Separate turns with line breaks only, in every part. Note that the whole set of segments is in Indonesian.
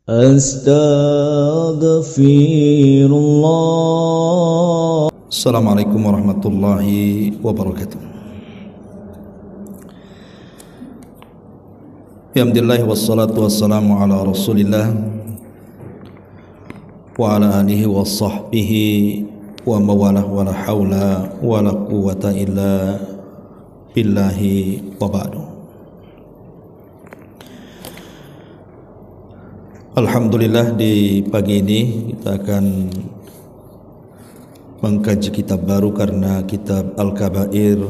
Astaghfirullah. Assalamualaikum warahmatullahi wabarakatuh. Alhamdulillah wassalatu wassalamu ala Rasulillah wa ala alihi wa sahbihi wa mawalah wa la hawla wa la quwwata illa billahi wa ba'du. Alhamdulillah, di pagi ini kita akan mengkaji kitab baru karena kitab Al-Kabair,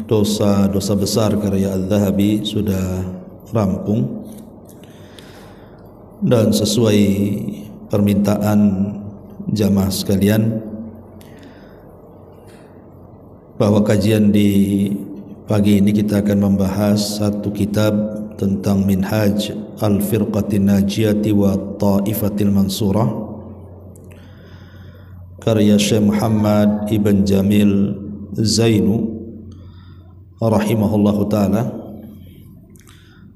dosa-dosa besar karya Al-Dhahabi sudah rampung, dan sesuai permintaan jamaah sekalian bahwa kajian di pagi ini kita akan membahas satu kitab tentang Minhaj Al-Firqatin Najiyati wa Ta'ifatil Mansurah karya Syekh Muhammad Ibn Jamil Zainu rahimahullahu ta'ala,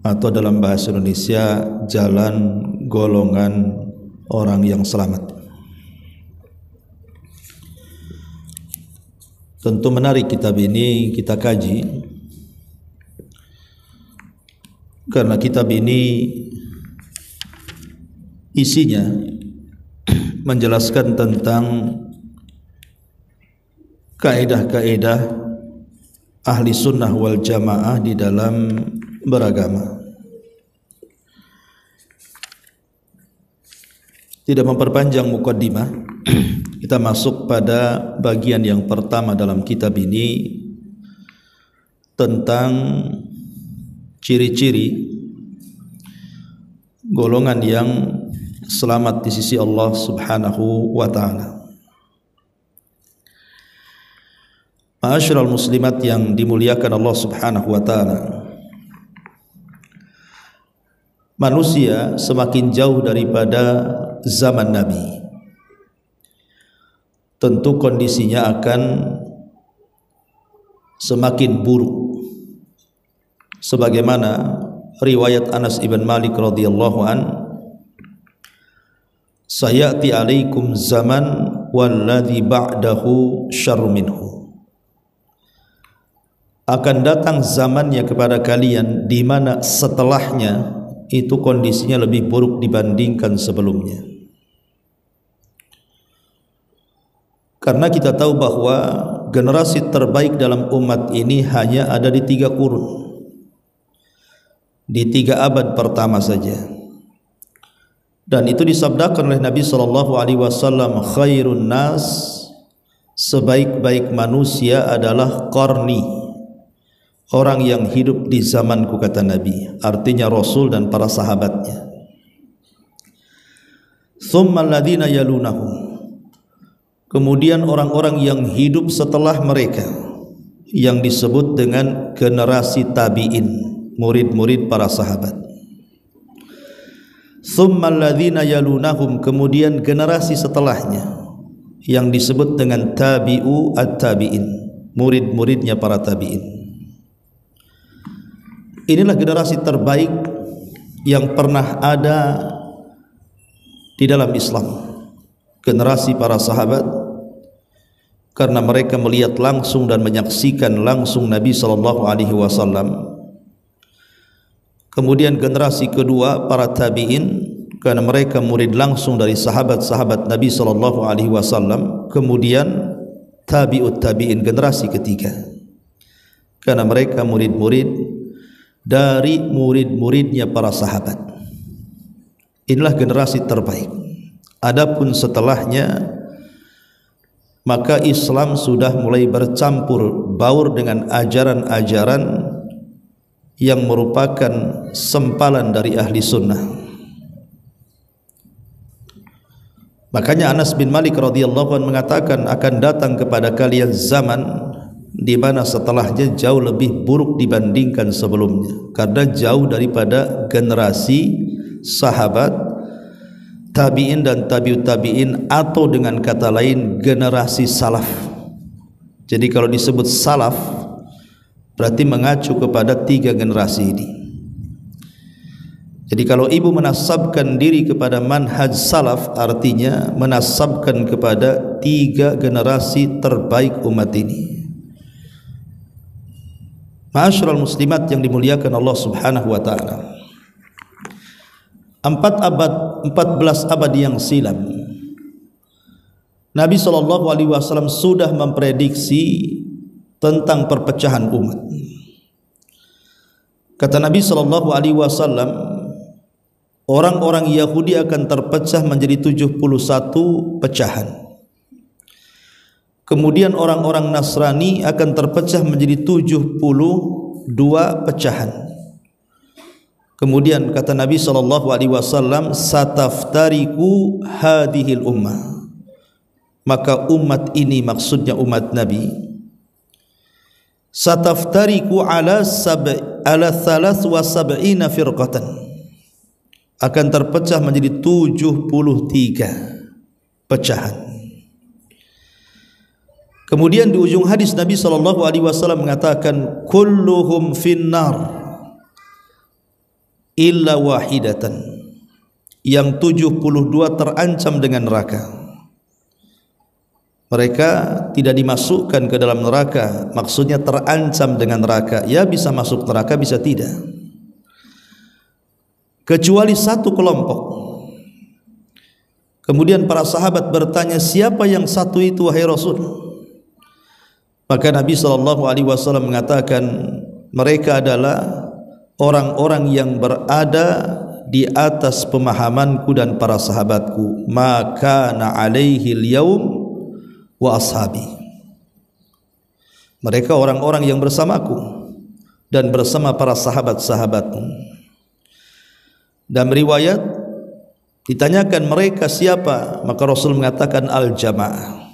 atau dalam bahasa Indonesia jalan golongan orang yang selamat. Tentu menarik kitab ini kita kaji karena kitab ini isinya menjelaskan tentang kaidah-kaidah ahli sunnah wal jamaah di dalam beragama. Tidak memperpanjang mukaddimah, kita masuk pada bagian yang pertama dalam kitab ini tentang ciri-ciri golongan yang selamat di sisi Allah Subhanahu wa ta'ala. Ma'asyiral muslimat yang dimuliakan Allah Subhanahu wa ta'ala, manusia semakin jauh daripada zaman Nabi, tentu kondisinya akan semakin buruk. Sebagaimana riwayat Anas ibn Malik radhiyallahu an, sayati alaikum zaman walladhi ba'dahu syarru minhu, akan datang zamannya kepada kalian di mana setelahnya itu kondisinya lebih buruk dibandingkan sebelumnya. Karena kita tahu bahwa generasi terbaik dalam umat ini hanya ada di 3 kurun, di 3 abad pertama saja. Dan itu disabdakan oleh Nabi SAW, khairun nas, sebaik-baik manusia adalah qarni, orang yang hidup di zamanku, kata Nabi, artinya Rasul dan para sahabatnya. Thumma alladhina yalunahum, kemudian orang-orang yang hidup setelah mereka, yang disebut dengan generasi tabi'in, murid-murid para sahabat. Thumma alladhina yalunahum, kemudian generasi setelahnya, yang disebut dengan tabi'u at-tabi'in, murid-muridnya para tabi'in. Inilah generasi terbaik yang pernah ada di dalam Islam, generasi para sahabat, karena mereka melihat langsung dan menyaksikan langsung Nabi SAW. Kemudian generasi kedua para tabi'in, karena mereka murid langsung dari sahabat-sahabat Nabi SAW. Kemudian tabi'ut tabi'in, generasi ketiga, karena mereka murid-murid dari murid-muridnya para sahabat. Inilah generasi terbaik. Adapun setelahnya, maka Islam sudah mulai bercampur baur dengan ajaran-ajaran yang merupakan sempalan dari ahli sunnah. Makanya Anas bin Malik radhiyallahu anhu mengatakan, akan datang kepada kalian zaman di mana setelahnya jauh lebih buruk dibandingkan sebelumnya, karena jauh daripada generasi sahabat, tabi'in dan tabi'ut tabi'in, atau dengan kata lain generasi salaf. Jadi kalau disebut salaf berarti mengacu kepada 3 generasi ini. Jadi kalau ibu menasabkan diri kepada manhaj salaf, artinya menasabkan kepada 3 generasi terbaik umat ini. Ma'asyiral muslimat yang dimuliakan Allah Subhanahu wa taala. 14 abad yang silam, Nabi SAW sudah memprediksi tentang perpecahan umat. Kata Nabi SAW, orang-orang Yahudi akan terpecah menjadi 71 pecahan. Kemudian orang-orang Nasrani akan terpecah menjadi 72 pecahan. Kemudian kata Nabi SAW, sataftariku hadhil ummah, maka umat ini, maksudnya umat Nabi, sataftariku ala 73 firqatan, akan terpecah menjadi 73 pecahan. Kemudian di ujung hadis Nabi SAW mengatakan, kulluhum finnar illa wahidatan, yang 72 terancam dengan neraka. Mereka tidak dimasukkan ke dalam neraka, maksudnya terancam dengan neraka. Ya bisa masuk neraka, bisa tidak, kecuali 1 kelompok. Kemudian para sahabat bertanya, siapa yang 1 itu wahai Rasul? Maka Nabi SAW mengatakan, mereka adalah orang-orang yang berada di atas pemahamanku dan para sahabatku, maka na alaihi al-yaum wa ashabi. Mereka orang-orang yang bersamaku dan bersama para sahabat-sahabatku. Dan riwayat ditanyakan mereka siapa, maka Rasul mengatakan al-jamaah.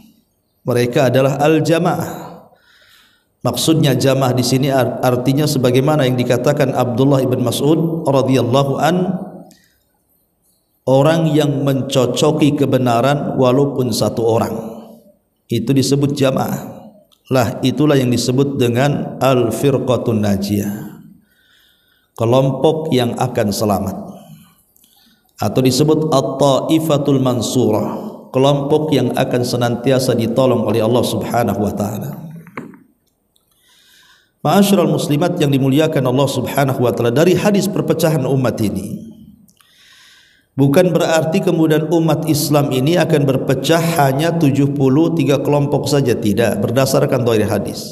Mereka adalah al-jamaah. Maksudnya jamaah di sini artinya sebagaimana yang dikatakan Abdullah ibn Mas'ud radhiyallahu an, orang yang mencocoki kebenaran walaupun 1 orang, itu disebut jamaah. Lah itulah yang disebut dengan al-firqatun najiyah, kelompok yang akan selamat, atau disebut at-taifatul mansurah, kelompok yang akan senantiasa ditolong oleh Allah Subhanahu wa taala. Ma'asyiral muslimat yang dimuliakan Allah Subhanahu wa taala, dari hadis perpecahan umat ini bukan berarti kemudian umat Islam ini akan berpecah hanya 73 kelompok saja, tidak, berdasarkan dari hadis.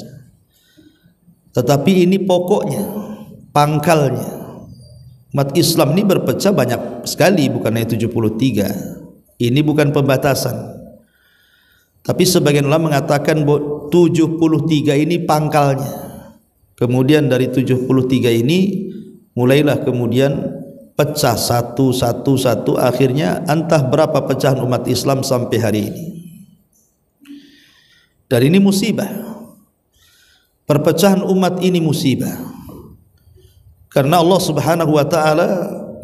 Tetapi ini pokoknya, pangkalnya. Umat Islam ini berpecah banyak sekali, bukan hanya 73. Ini bukan pembatasan. Tapi sebagian ulama mengatakan bahwa 73 ini pangkalnya. Kemudian dari 73 ini mulailah kemudian pecah satu, akhirnya entah berapa pecahan umat Islam sampai hari ini. Dan ini musibah. Perpecahan umat ini musibah. Karena Allah Subhanahu wa taala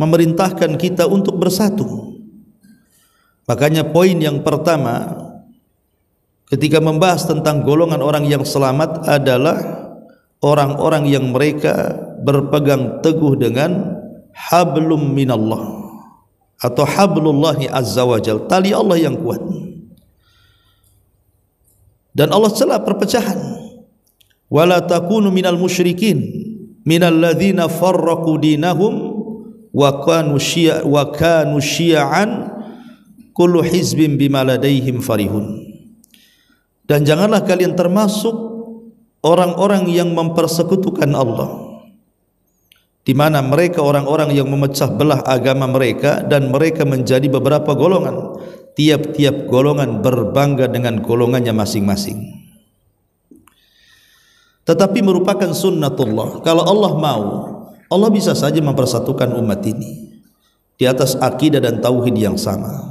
memerintahkan kita untuk bersatu. Makanya poin yang pertama ketika membahas tentang golongan orang yang selamat adalah orang-orang yang mereka berpegang teguh dengan hablum minallah atau hablullahi azza wajal, tali Allah yang kuat. Dan Allah cela perpecahan, wala takunu minal musyrikin minal ladzina farraqu dinahum wa kanu syi'an kullu hizbin bima ladaihim farihun. Dan janganlah kalian termasuk orang-orang yang mempersekutukan Allah, di mana mereka orang-orang yang memecah belah agama mereka dan mereka menjadi beberapa golongan, tiap-tiap golongan berbangga dengan golongannya masing-masing. Tetapi merupakan sunnatullah, kalau Allah mau, Allah bisa saja mempersatukan umat ini di atas akidah dan tauhid yang sama.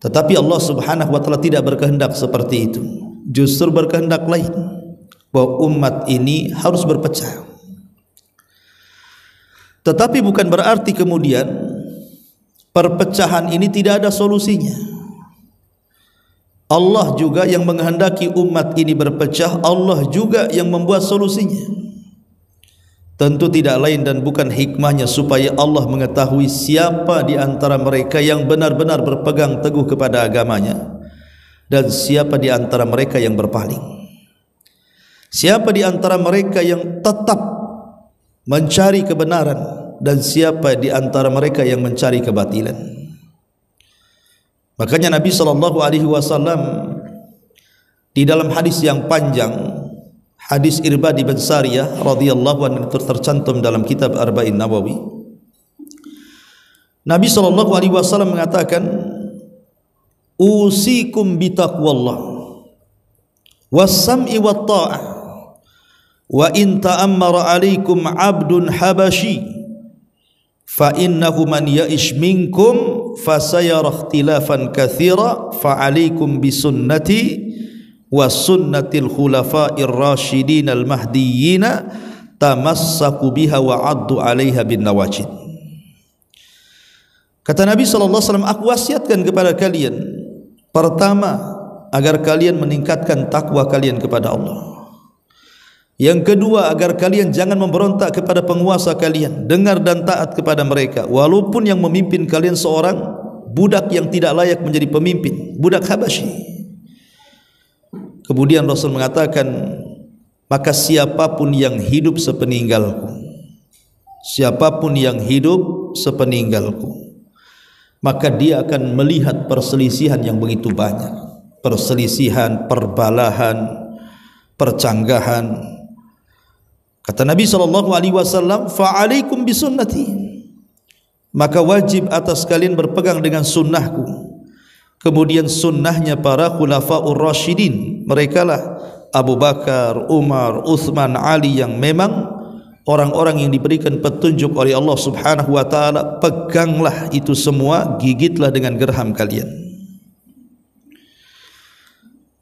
Tetapi Allah Subhanahu wa taala tidak berkehendak seperti itu, justru berkehendak lain, bahwa umat ini harus berpecah. Tetapi bukan berarti kemudian perpecahan ini tidak ada solusinya. Allah juga yang menghendaki umat ini berpecah, Allah juga yang membuat solusinya. tentu tidak lain dan bukan hikmahnya supaya Allah mengetahui siapa di antara mereka yang benar-benar berpegang teguh kepada agamanya dan siapa di antara mereka yang berpaling. Siapa di antara mereka yang tetap mencari kebenaran dan siapa di antara mereka yang mencari kebatilan. Makanya Nabi SAW di dalam hadis yang panjang, hadis Irbad bin Sariyah radhiyallahu anhu tercantum dalam kitab Arba'in Nawawi, Nabi SAW mengatakan, usikum bitaqwallah was-sam'i wat-ta'ah wa in ta'ammara 'alaikum 'abdun habashi fa innahu man ya'ish minkum fasayara ikhtilafan katsira fa 'alaikum bisunnati wa sunnatil khulafa'ir rasyidin al mahdiyyin tamassaku biha wa 'addu 'alaiha bin nawajid. Kata Nabi SAW, aku wasiatkan kepada kalian, pertama, agar kalian meningkatkan takwa kalian kepada Allah. Yang kedua, agar kalian jangan memberontak kepada penguasa kalian, dengar dan taat kepada mereka, walaupun yang memimpin kalian seorang budak yang tidak layak menjadi pemimpin, budak Habasyi. Kemudian Rasul mengatakan, maka siapapun yang hidup sepeninggalku, siapapun yang hidup sepeninggalku, maka dia akan melihat perselisihan yang begitu banyak, perselisihan, perbalahan, percanggahan. Kata Nabi SAW, fa'alaikum bisunnati, maka wajib atas kalian berpegang dengan sunnahku. Kemudian sunnahnya para khulafa'ur rasyidin, mereka lah Abu Bakar, Umar, Uthman, Ali, yang memang orang-orang yang diberikan petunjuk oleh Allah Subhanahu wa ta'ala. Peganglah itu semua, gigitlah dengan gerham kalian.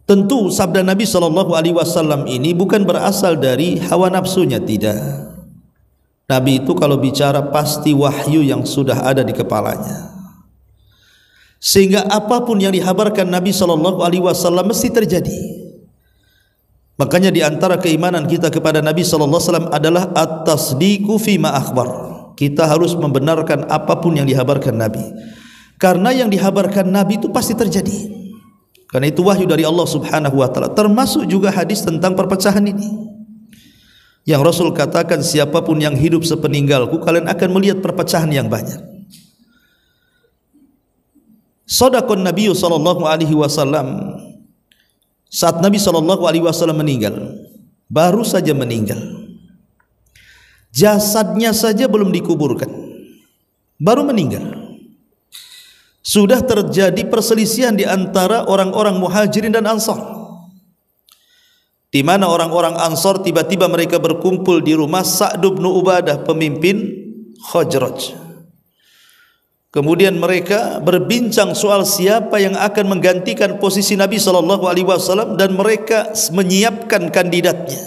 Tentu sabda Nabi SAW ini bukan berasal dari hawa nafsunya, tidak. Nabi itu kalau bicara pasti wahyu yang sudah ada di kepalanya, sehingga apapun yang dihabarkan Nabi SAW mesti terjadi. Makanya di antara keimanan kita kepada Nabi SAW adalah at-tasdiqu fima akhbar. Kita harus membenarkan apapun yang dihabarkan Nabi, karena yang dihabarkan Nabi itu pasti terjadi. Karena itu wahyu dari Allah Subhanahu wa ta'ala. Termasuk juga hadis tentang perpecahan ini, yang Rasul katakan, siapapun yang hidup sepeninggalku, kalian akan melihat perpecahan yang banyak. Shadaqan Nabi SAW, saat Nabi SAW meninggal, baru saja meninggal, jasadnya saja belum dikuburkan, baru meninggal, sudah terjadi perselisihan di antara orang-orang Muhajirin dan Ansar, di mana orang-orang Ansar tiba-tiba mereka berkumpul di rumah Sa'd bin Ubadah, pemimpin Khazraj. Kemudian mereka berbincang soal siapa yang akan menggantikan posisi Nabi SAW, dan mereka menyiapkan kandidatnya.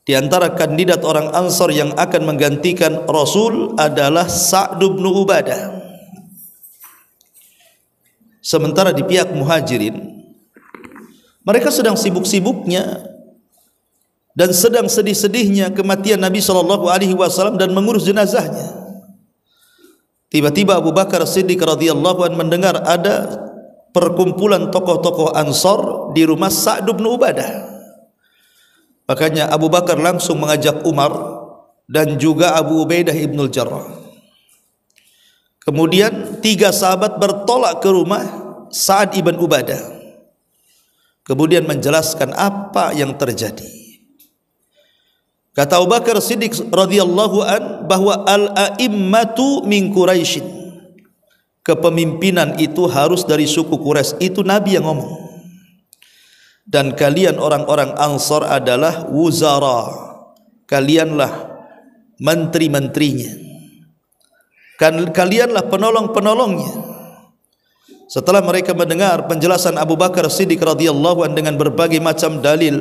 Di antara kandidat orang Ansar yang akan menggantikan Rasul adalah Sa'd bin Ubadah. Sementara di pihak Muhajirin, mereka sedang sibuk-sibuknya dan sedang sedih-sedihnya kematian Nabi SAW dan mengurus jenazahnya. Tiba-tiba Abu Bakar Siddiq radhiyallahu anhu mendengar ada perkumpulan tokoh-tokoh Ansar di rumah Sa'd bin Ubadah. Makanya Abu Bakar langsung mengajak Umar dan juga Abu Ubaidah ibnul Jarrah. Kemudian 3 sahabat bertolak ke rumah Sa'ad ibn Ubadah, kemudian menjelaskan apa yang terjadi. Kata Abu Bakar Siddiq radhiyallahu an bahwa al-a'immatu min Quraisy, kepemimpinan itu harus dari suku Quraisy, itu Nabi yang ngomong. Dan kalian orang-orang Ansar adalah wuzara, kalianlah menteri-menterinya, kalianlah penolong-penolongnya. Setelah mereka mendengar penjelasan Abu Bakar Siddiq radhiyallahu anhu dengan berbagai macam dalil,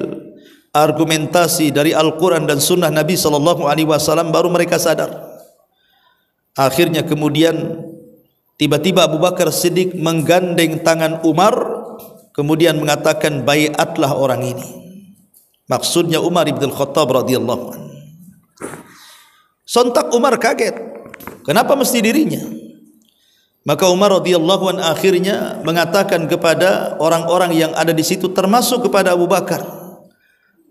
argumentasi dari Al-Quran dan Sunnah Nabi SAW, baru mereka sadar. Akhirnya kemudian tiba-tiba Abu Bakar Siddiq menggandeng tangan Umar, kemudian mengatakan, baiatlah orang ini. Maksudnya Umar ibn Khattab radhiyallahu anhu. Sontak Umar kaget. Kenapa mesti dirinya? Maka Umar radhiyallahu an akhirnya mengatakan kepada orang-orang yang ada di situ, termasuk kepada Abu Bakar,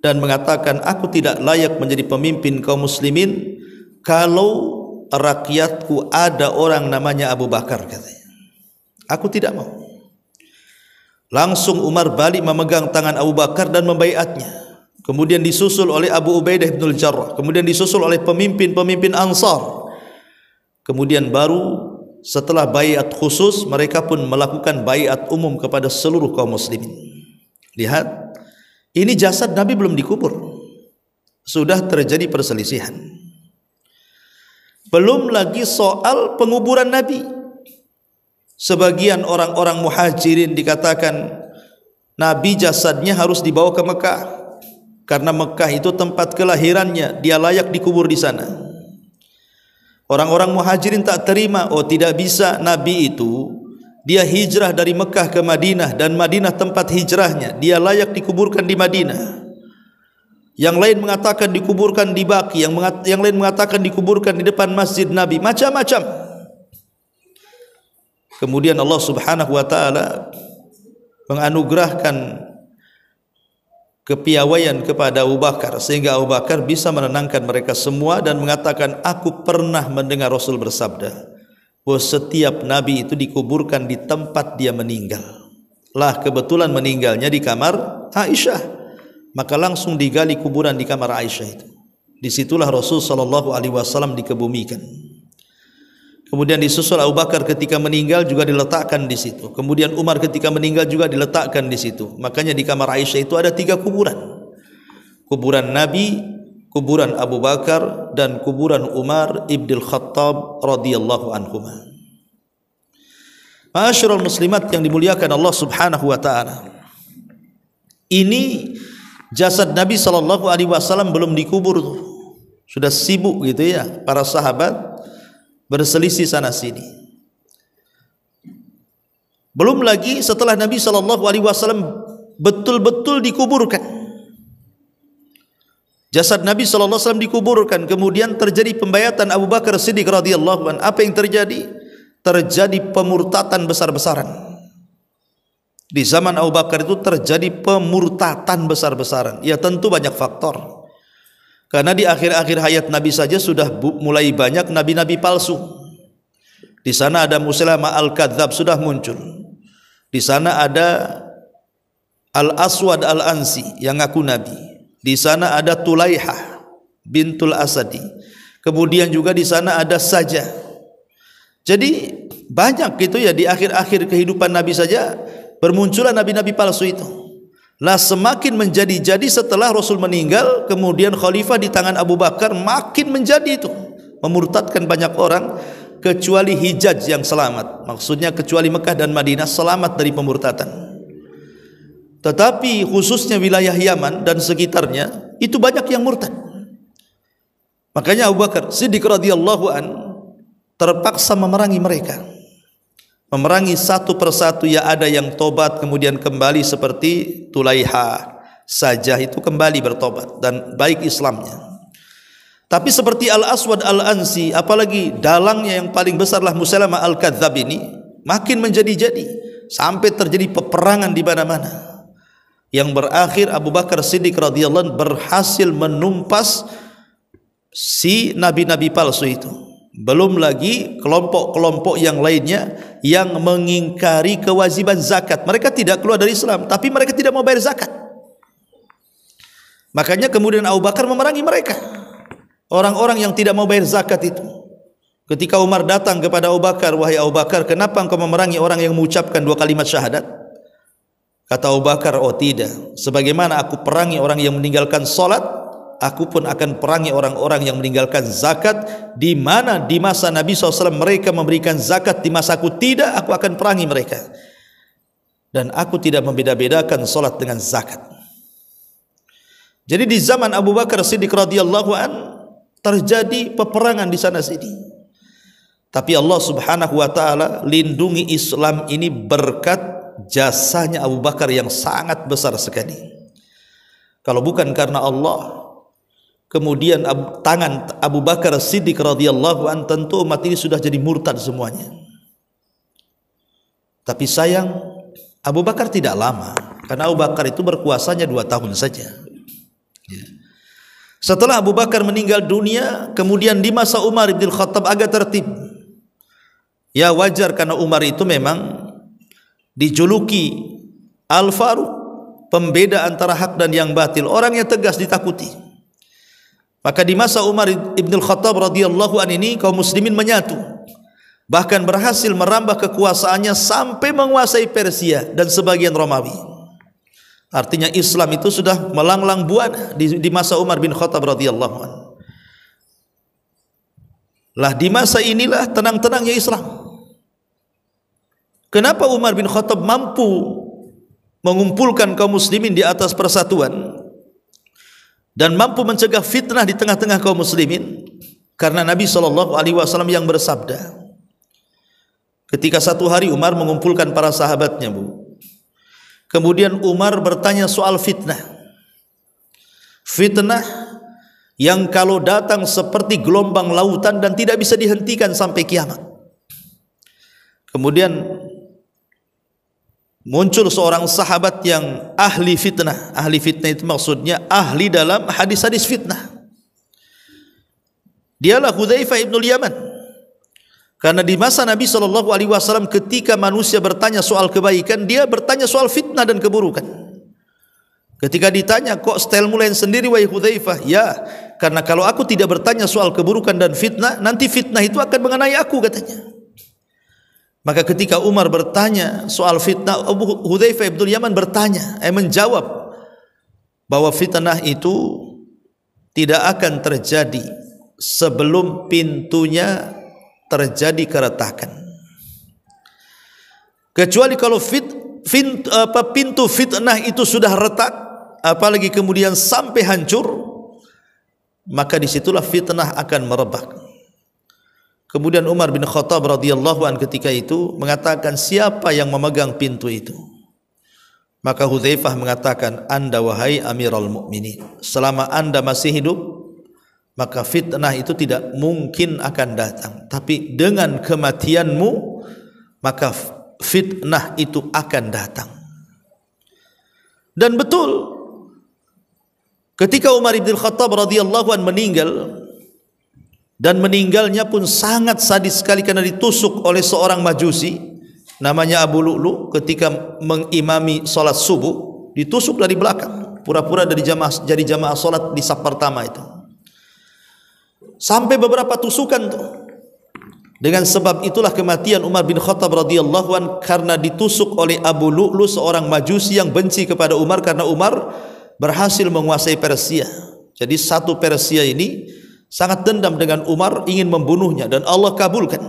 dan mengatakan, aku tidak layak menjadi pemimpin kaum muslimin kalau rakyatku ada orang namanya Abu Bakar, katanya. Aku tidak mau. Langsung Umar balik memegang tangan Abu Bakar dan membaiatnya. Kemudian disusul oleh Abu Ubaidah bin Al-Jarrah, kemudian disusul oleh pemimpin-pemimpin Ansar. Kemudian baru setelah baiat khusus, mereka pun melakukan baiat umum kepada seluruh kaum muslimin. Lihat, ini jasad Nabi belum dikubur, sudah terjadi perselisihan. Belum lagi soal penguburan Nabi. Sebagian orang-orang muhajirin dikatakan Nabi jasadnya harus dibawa ke Mekah, karena Mekah itu tempat kelahirannya, dia layak dikubur di sana. Orang-orang muhajirin tak terima, oh tidak bisa, Nabi itu dia hijrah dari Mekah ke Madinah dan Madinah tempat hijrahnya, dia layak dikuburkan di Madinah. Yang lain mengatakan dikuburkan di Baqi, yang lain mengatakan dikuburkan di depan Masjid Nabi, macam-macam. Kemudian Allah Subhanahu wa taala menganugerahkan kepiawaian kepada Abu Bakar sehingga Abu Bakar bisa menenangkan mereka semua dan mengatakan, aku pernah mendengar Rasul bersabda bahwa setiap nabi itu dikuburkan di tempat dia meninggal. Lah kebetulan meninggalnya di kamar Aisyah, maka langsung digali kuburan di kamar Aisyah itu. Disitulah Rasul sallallahu alaihi wasallam dikebumikan. Kemudian disusul Abu Bakar ketika meninggal juga diletakkan di situ. Kemudian Umar ketika meninggal juga diletakkan di situ. Makanya di kamar Aisyah itu ada 3 kuburan. Kuburan Nabi, kuburan Abu Bakar, dan kuburan Umar ibn Khattab radhiyallahu anhuma. Ma'asyiral muslimat yang dimuliakan Allah Subhanahu wa taala. Ini jasad Nabi sallallahu alaihi wasallam belum dikubur tuh. Sudah sibuk gitu ya para sahabat berselisih sana sini. Belum lagi setelah Nabi sallallahu alaihi wasallam betul-betul dikuburkan, jasad Nabi sallallahu alaihi wasallam dikuburkan, kemudian terjadi pembaiatan Abu Bakar Siddiq radhiyallahu anhu. Apa yang terjadi? Terjadi pemurtatan besar-besaran. Di zaman Abu Bakar itu terjadi pemurtatan besar-besaran. Ya tentu banyak faktor. Karena di akhir-akhir hayat Nabi saja sudah mulai banyak nabi-nabi palsu. Di sana ada Musailamah al-Kadzdzab sudah muncul. Di sana ada Al-Aswad al-Ansi yang ngaku nabi. Di sana ada Tulaihah bintul Asadi. Kemudian juga di sana ada Saja. Jadi banyak gitu ya, di akhir-akhir kehidupan Nabi saja bermunculan nabi-nabi palsu itu. Lah semakin menjadi-jadi setelah Rasul meninggal, kemudian khalifah di tangan Abu Bakar makin menjadi itu, memurtadkan banyak orang, kecuali Hijaz yang selamat. Maksudnya kecuali Mekah dan Madinah selamat dari pemurtatan. Tetapi khususnya wilayah Yaman dan sekitarnya itu banyak yang murtad. Makanya Abu Bakar Siddiq radhiyallahu an terpaksa memerangi mereka. Memerangi satu persatu, ya ada yang tobat kemudian kembali seperti Tulaiha saja, itu kembali bertobat dan baik Islamnya. Tapi seperti Al-Aswad al-Ansi, apalagi dalangnya yang paling besarlah Musailamah al-Kadzdzab ini, makin menjadi-jadi sampai terjadi peperangan di mana-mana. Yang berakhir Abu Bakar Siddiq radhiyallahu anhu berhasil menumpas si nabi-nabi palsu itu. Belum lagi kelompok-kelompok yang lainnya yang mengingkari kewajiban zakat. Mereka tidak keluar dari Islam, tapi mereka tidak mau bayar zakat. Makanya kemudian Abu Bakar memerangi mereka, orang-orang yang tidak mau bayar zakat itu. Ketika Umar datang kepada Abu Bakar, wahai Abu Bakar, kenapa engkau memerangi orang yang mengucapkan 2 kalimat syahadat? Kata Abu Bakar, oh tidak, sebagaimana aku perangi orang yang meninggalkan salat, aku pun akan perangi orang-orang yang meninggalkan zakat. Di mana di masa Nabi SAW mereka memberikan zakat, di masa aku tidak, aku akan perangi mereka. Dan aku tidak membeda-bedakan salat dengan zakat. Jadi di zaman Abu Bakar Siddiq radhiyallahu an terjadi peperangan di sana sini. Tapi Allah Subhanahu wa taala lindungi Islam ini berkat jasanya Abu Bakar yang sangat besar sekali. Kalau bukan karena Allah, kemudian tangan Abu Bakar Siddiq radhiyallahu an, tentu umat ini sudah jadi murtad semuanya. Tapi sayang, Abu Bakar tidak lama, karena Abu Bakar itu berkuasanya 2 tahun saja. Setelah Abu Bakar meninggal dunia, kemudian di masa Umar bin Khattab agak tertib. Ya wajar, karena Umar itu memang dijuluki Al-Faruq, pembeda antara hak dan yang batil, orang yang tegas ditakuti. Maka di masa Umar bin Khattab radhiyallahu an ini kaum muslimin menyatu, bahkan berhasil merambah kekuasaannya sampai menguasai Persia dan sebagian Romawi. Artinya Islam itu sudah melanglang buana di masa Umar bin Khattab radhiyallahu an. Lah di masa inilah tenang-tenangnya Islam. Kenapa Umar bin Khattab mampu mengumpulkan kaum muslimin di atas persatuan dan mampu mencegah fitnah di tengah-tengah kaum muslimin? Karena Nabi SAW yang bersabda, ketika satu hari Umar mengumpulkan para sahabatnya, kemudian Umar bertanya soal fitnah. Fitnah yang kalau datang seperti gelombang lautan dan tidak bisa dihentikan sampai kiamat. Kemudian muncul seorang sahabat yang ahli fitnah. Ahli fitnah itu maksudnya ahli dalam hadis-hadis fitnah. Dialah Hudzaifah ibnul Yaman. Karena di masa Nabi SAW ketika manusia bertanya soal kebaikan, dia bertanya soal fitnah dan keburukan. Ketika ditanya, kok stylemu lain sendiri wahai Hudzaifah? Ya, karena kalau aku tidak bertanya soal keburukan dan fitnah, nanti fitnah itu akan mengenai aku, katanya. Maka ketika Umar bertanya soal fitnah, Hudzaifah ibnul Yaman menjawab bahwa fitnah itu tidak akan terjadi sebelum pintunya terjadi keretakan. Kecuali kalau pintu fitnah itu sudah retak, apalagi kemudian sampai hancur, maka disitulah fitnah akan merebak. Kemudian Umar bin Khattab radhiyallahu an ketika itu mengatakan, siapa yang memegang pintu itu? Maka Hudzaifah mengatakan, Anda wahai Amirul Mukminin, selama Anda masih hidup, maka fitnah itu tidak mungkin akan datang. Tapi dengan kematianmu, maka fitnah itu akan datang. Dan betul, ketika Umar bin Khattab radhiyallahu an meninggal, dan meninggalnya pun sangat sadis sekali karena ditusuk oleh seorang majusi namanya Abu Lu'lu ketika mengimami salat subuh, ditusuk dari belakang, pura-pura jadi jamaah salat di saf pertama itu. Sampai beberapa tusukan tuh. Dengan sebab itulah kematian Umar bin Khattab radhiyallahu an, karena ditusuk oleh Abu Lu'lu, seorang majusi yang benci kepada Umar karena Umar berhasil menguasai Persia. Jadi satu Persia ini sangat dendam dengan Umar, ingin membunuhnya, dan Allah kabulkan.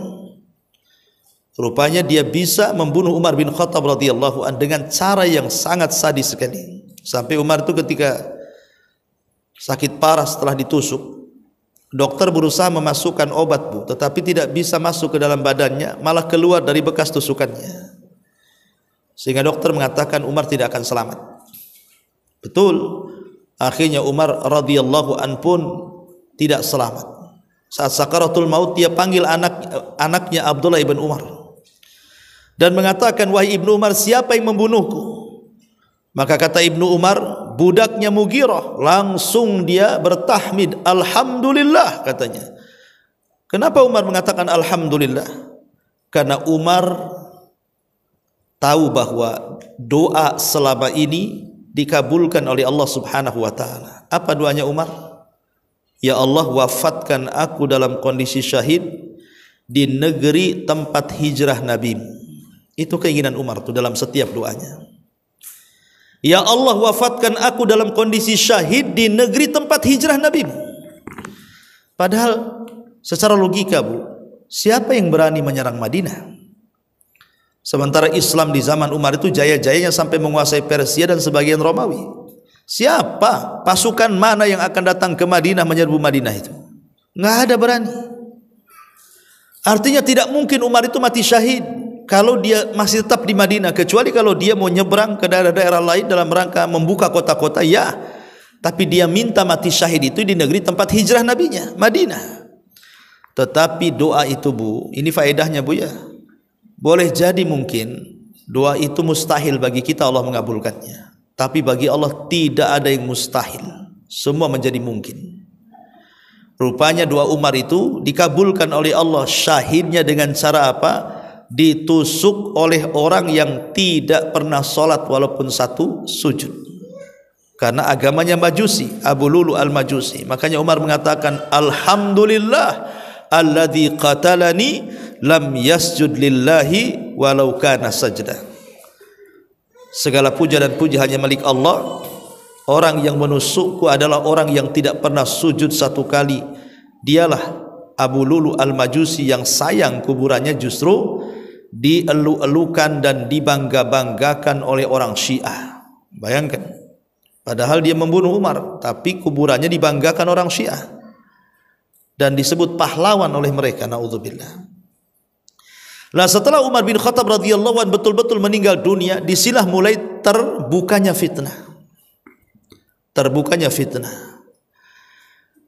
Rupanya dia bisa membunuh Umar bin Khattab radhiyallahu an dengan cara yang sangat sadis sekali. Sampai Umar itu ketika sakit parah setelah ditusuk, dokter berusaha memasukkan obat, tetapi tidak bisa masuk ke dalam badannya, malah keluar dari bekas tusukannya. Sehingga dokter mengatakan Umar tidak akan selamat. Betul, akhirnya Umar radhiyallahu an pun tidak selamat. Saat sakaratul maut, dia panggil anaknya Abdullah ibn Umar dan mengatakan, wahai Ibnu Umar, siapa yang membunuhku? Maka kata Ibnu Umar, budaknya Mughirah. Langsung dia bertahmid, alhamdulillah, katanya. Kenapa Umar mengatakan alhamdulillah? Karena Umar tahu bahwa doa selama ini dikabulkan oleh Allah Subhanahu wa taala. Apa doanya Umar? Ya Allah, wafatkan aku dalam kondisi syahid di negeri tempat hijrah Nabi. Itu keinginan Umar tuh dalam setiap doanya. Ya Allah, wafatkan aku dalam kondisi syahid di negeri tempat hijrah Nabi. Padahal secara logika, siapa yang berani menyerang Madinah? Sementara Islam di zaman Umar itu jaya-jayanya sampai menguasai Persia dan sebagian Romawi. Siapa, pasukan mana yang akan datang ke Madinah menyerbu Madinah itu? Nggak ada berani. Artinya tidak mungkin Umar itu mati syahid kalau dia masih tetap di Madinah, kecuali kalau dia mau nyebrang ke daerah-daerah lain dalam rangka membuka kota-kota, ya. Tapi dia minta mati syahid itu di negeri tempat hijrah nabinya, Madinah. Tetapi doa itu Bu, ini faedahnya Bu ya, boleh jadi mungkin doa itu mustahil bagi kita Allah mengabulkannya, tapi bagi Allah tidak ada yang mustahil, semua menjadi mungkin. Rupanya doa Umar itu dikabulkan oleh Allah, syahidnya dengan cara apa? Ditusuk oleh orang yang tidak pernah sholat walaupun satu sujud, karena agamanya Majusi, Abu Lulu al-Majusi. Makanya Umar mengatakan, Alhamdulillah alladzi qatalani lam yasjud lillahi walau kana sajda. Segala puja dan puji hanya milik Allah. Orang yang menusukku adalah orang yang tidak pernah sujud satu kali. Dialah Abu Lulu al-Majusi yang sayang kuburannya justru dielu-elukan dan dibangga-banggakan oleh orang Syiah. Bayangkan, padahal dia membunuh Umar, tapi kuburannya dibanggakan orang Syiah dan disebut pahlawan oleh mereka. Naudzubillah. Nah, setelah Umar bin Khattab radhiyallahu anhu betul-betul meninggal dunia, disinilah mulai terbukanya fitnah. Terbukanya fitnah.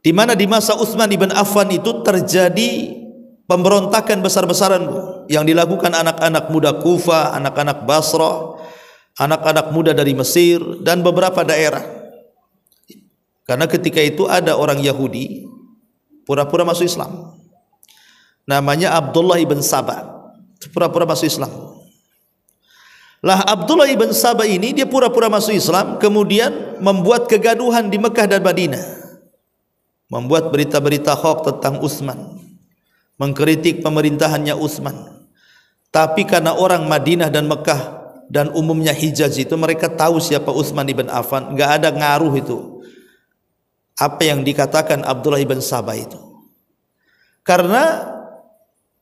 Di mana di masa Utsman ibn Affan itu terjadi pemberontakan besar-besaran yang dilakukan anak-anak muda Kufah, anak-anak Basrah, anak-anak muda dari Mesir dan beberapa daerah. Karena ketika itu ada orang Yahudi pura-pura masuk Islam, namanya Abdullah ibn Saba, pura-pura masuk Islam. Lah Abdullah ibn Saba ini dia pura-pura masuk Islam, kemudian membuat kegaduhan di Mekah dan Madinah, membuat berita-berita hoax tentang Utsman, mengkritik pemerintahannya Utsman. Tapi karena orang Madinah dan Mekah dan umumnya Hijaz itu mereka tahu siapa Utsman ibn Affan, nggak ada ngaruh itu apa yang dikatakan Abdullah ibn Saba itu, karena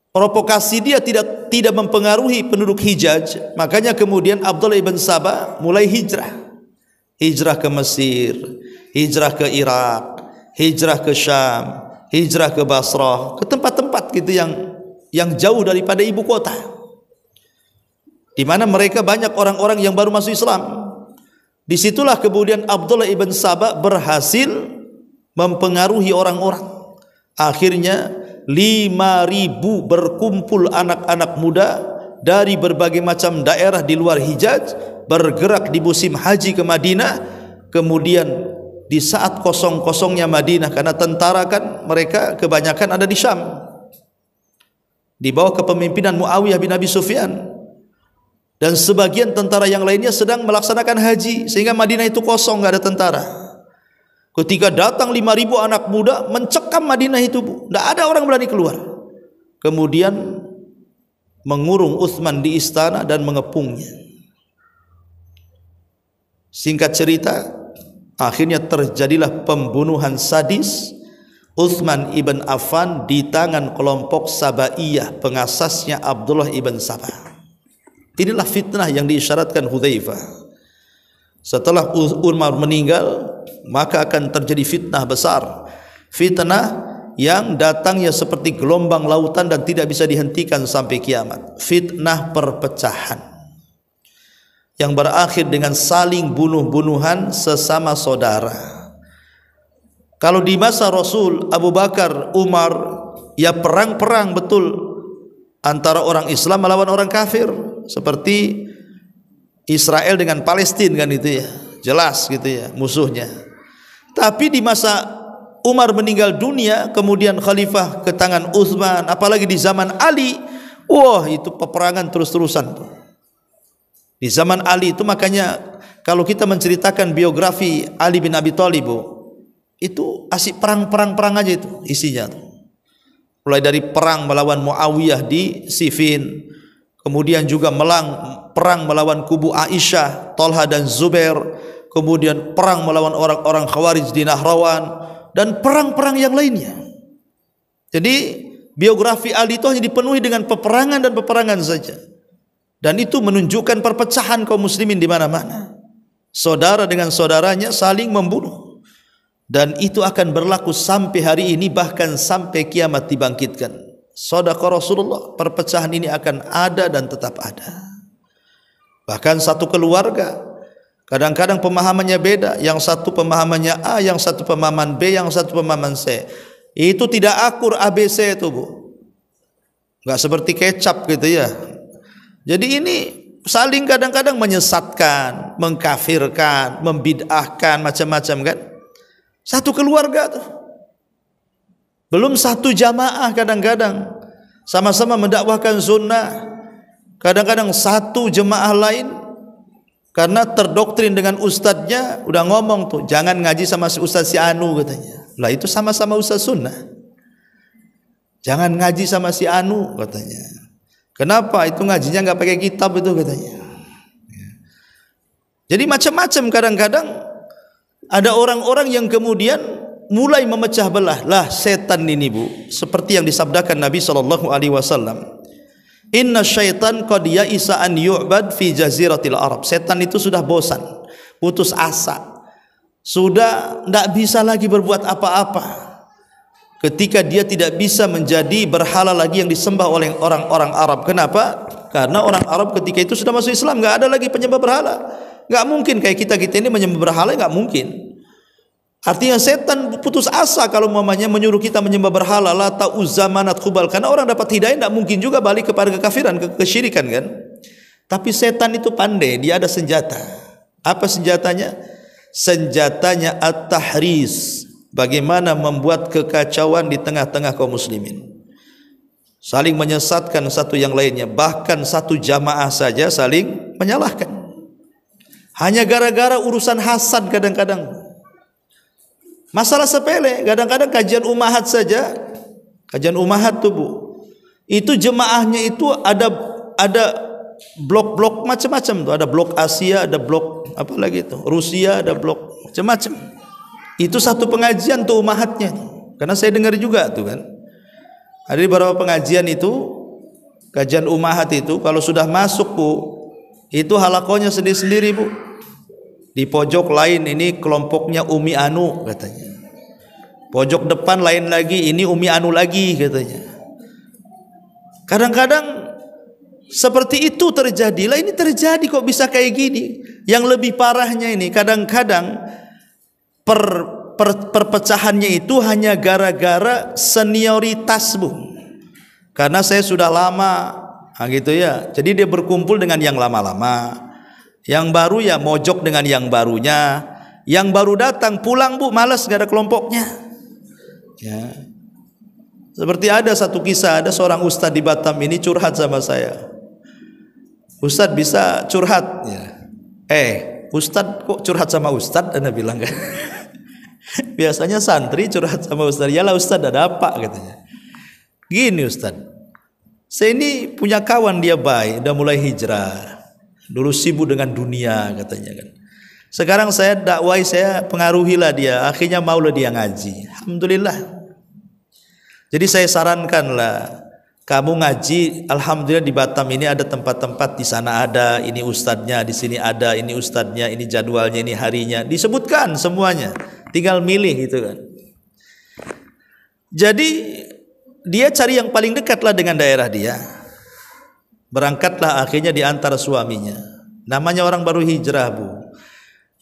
provokasi dia tidak mempengaruhi penduduk Hijaz. Makanya kemudian Abdullah ibn Saba mulai hijrah ke Mesir, hijrah ke Irak, hijrah ke Syam, hijrah ke Basrah, ke tempat-tempat gitu yang jauh daripada ibu kota, di mana mereka banyak orang-orang yang baru masuk Islam. Disitulah kemudian Abdullah ibn Saba berhasil mempengaruhi orang-orang. Akhirnya 5.000 berkumpul anak-anak muda dari berbagai macam daerah di luar Hijaz, bergerak di musim haji ke Madinah. Kemudian di saat kosong-kosongnya Madinah, karena tentara kan mereka kebanyakan ada di Syam di bawah kepemimpinan Muawiyah bin Abi Sufyan, dan sebagian tentara yang lainnya sedang melaksanakan haji, sehingga Madinah itu kosong, nggak ada tentara. Ketika datang 5.000 anak muda mencekam Madinah itu, tidak ada orang berani keluar. Kemudian mengurung Utsman di istana dan mengepungnya. Singkat cerita, akhirnya terjadilah pembunuhan sadis Utsman ibn Affan di tangan kelompok Sabaiyah, pengasasnya Abdullah ibn Saba. Inilah fitnah yang diisyaratkan Hudzaifah. Setelah Umar meninggal, maka akan terjadi fitnah besar, fitnah yang datangnya seperti gelombang lautan dan tidak bisa dihentikan sampai kiamat. Fitnah perpecahan yang berakhir dengan saling bunuh-bunuhan sesama saudara. Kalau di masa Rasul, Abu Bakar, Umar, ya perang-perang betul antara orang Islam melawan orang kafir, seperti Israel dengan Palestina kan, itu ya jelas gitu ya musuhnya. Tapi di masa Umar meninggal dunia, kemudian khalifah ke tangan Utsman, apalagi di zaman Ali, wah itu peperangan terus-terusan di zaman Ali itu. Makanya kalau kita menceritakan biografi Ali bin Abi Thalib, itu asik perang aja itu isinya tuh. Mulai dari perang melawan Muawiyah di Siffin, kemudian juga perang melawan kubu Aisyah, Talha dan Zubair, kemudian perang melawan orang-orang Khawarij di Nahrawan, dan perang-perang yang lainnya. Jadi biografi Ali itu hanya dipenuhi dengan peperangan dan peperangan saja, dan itu menunjukkan perpecahan kaum muslimin di mana-mana. Saudara dengan saudaranya saling membunuh, dan itu akan berlaku sampai hari ini, bahkan sampai kiamat dibangkitkan. Shadaqa Rasulullah, perpecahan ini akan ada dan tetap ada. Bahkan satu keluarga Kadang-kadang pemahamannya beda, yang satu pemahamannya A, yang satu pemahaman B, yang satu pemahaman C. Itu tidak akur ABC itu, Bu. Enggak seperti kecap gitu ya. Jadi ini saling kadang-kadang menyesatkan, mengkafirkan, membid'ahkan, macam-macam kan. Satu keluarga tuh. Belum satu jamaah kadang-kadang sama-sama mendakwahkan sunnah. Kadang-kadang satu jemaah lain karena terdoktrin dengan ustadznya udah ngomong tuh, jangan ngaji sama si ustadz si Anu katanya. Lah itu sama-sama ustadz sunnah. Jangan ngaji sama si Anu katanya. Kenapa? Itu ngajinya nggak pakai kitab itu katanya. Jadi macam-macam kadang-kadang ada orang-orang yang kemudian mulai memecah belah. Lah setan ini, Bu, seperti yang disabdakan Nabi SAW. Inna syaitan qad ya'isa an yu'bad fi jaziratil Arab. Setan itu sudah bosan, putus asa, sudah tidak bisa lagi berbuat apa-apa ketika dia tidak bisa menjadi berhala lagi yang disembah oleh orang-orang Arab. Kenapa? Karena orang Arab ketika itu sudah masuk Islam, nggak ada lagi penyembah berhala. Nggak mungkin kayak kita ini menyembah berhala, nggak mungkin. Artinya setan putus asa kalau mamanya menyuruh kita menyembah berhala, Lata, Uzza, Manat, Khubal. Karena orang dapat hidayah tidak mungkin juga balik kepada kekafiran, kesyirikan kan. Tapi setan itu pandai, dia ada senjata. Apa senjatanya? Senjatanya at-tahris. Bagaimana membuat kekacauan di tengah-tengah kaum muslimin. Saling menyesatkan satu yang lainnya. Bahkan satu jamaah saja saling menyalahkan. Hanya gara-gara urusan hasad kadang-kadang. Masalah sepele, kadang-kadang kajian umahat saja, kajian umahat tuh, Bu, itu jemaahnya itu ada blok-blok macam-macam tuh, ada blok Asia, ada blok apa lagi itu, Rusia, ada blok macam-macam. Itu satu pengajian tuh umahatnya, karena saya dengar juga tuh kan, ada beberapa pengajian itu, kajian umahat itu kalau sudah masuk, Bu, itu halakonya sendiri-sendiri, Bu. Di pojok lain ini kelompoknya Umi Anu katanya. Pojok depan lain lagi, ini Umi Anu lagi katanya. Kadang-kadang seperti itu terjadi. Lah ini terjadi kok bisa kayak gini. Yang lebih parahnya ini kadang-kadang perpecahannya itu hanya gara-gara senioritas, Bu. Karena saya sudah lama, gitu ya. Jadi dia berkumpul dengan yang lama-lama. Yang baru ya mojok dengan yang barunya. Yang baru datang pulang, Bu, malas, gak ada kelompoknya. Ya. Seperti ada satu kisah, ada seorang ustadz di Batam ini curhat sama saya. Ustadz bisa curhat ya. Ustadz kok curhat sama ustadz? Anda bilang kan. Biasanya santri curhat sama ustadz. Yalah ustadz, ada apa katanya. Gini ustadz, saya ini punya kawan, dia baik, udah mulai hijrah. Dulu sibuk dengan dunia katanya kan. Sekarang saya dakwai, saya pengaruhilah dia. Akhirnya maulah dia ngaji. Alhamdulillah. Jadi saya sarankanlah kamu ngaji. Alhamdulillah di Batam ini ada tempat-tempat, di sana ada, ini ustadznya, di sini ada, ini ustadznya, ini jadwalnya, ini harinya. Disebutkan semuanya. Tinggal milih gitu kan. Jadi dia cari yang paling dekatlah dengan daerah dia. Berangkatlah akhirnya di antara suaminya. Namanya orang baru hijrah, Bu.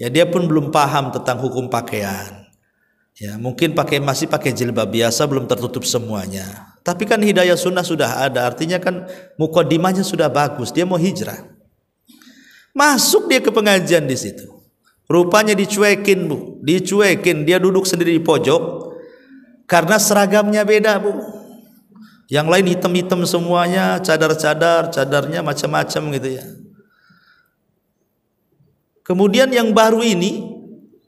Ya dia pun belum paham tentang hukum pakaian. Ya mungkin masih pakai jilbab biasa, belum tertutup semuanya. Tapi kan hidayah sunnah sudah ada. Artinya kan mukaddimahnya sudah bagus. Dia mau hijrah. Masuk dia ke pengajian di situ. Rupanya dicuekin, Bu. Dicuekin. Dia duduk sendiri di pojok. Karena seragamnya beda, Bu. Yang lain hitam-hitam semuanya, cadarnya macam-macam gitu ya. Kemudian yang baru ini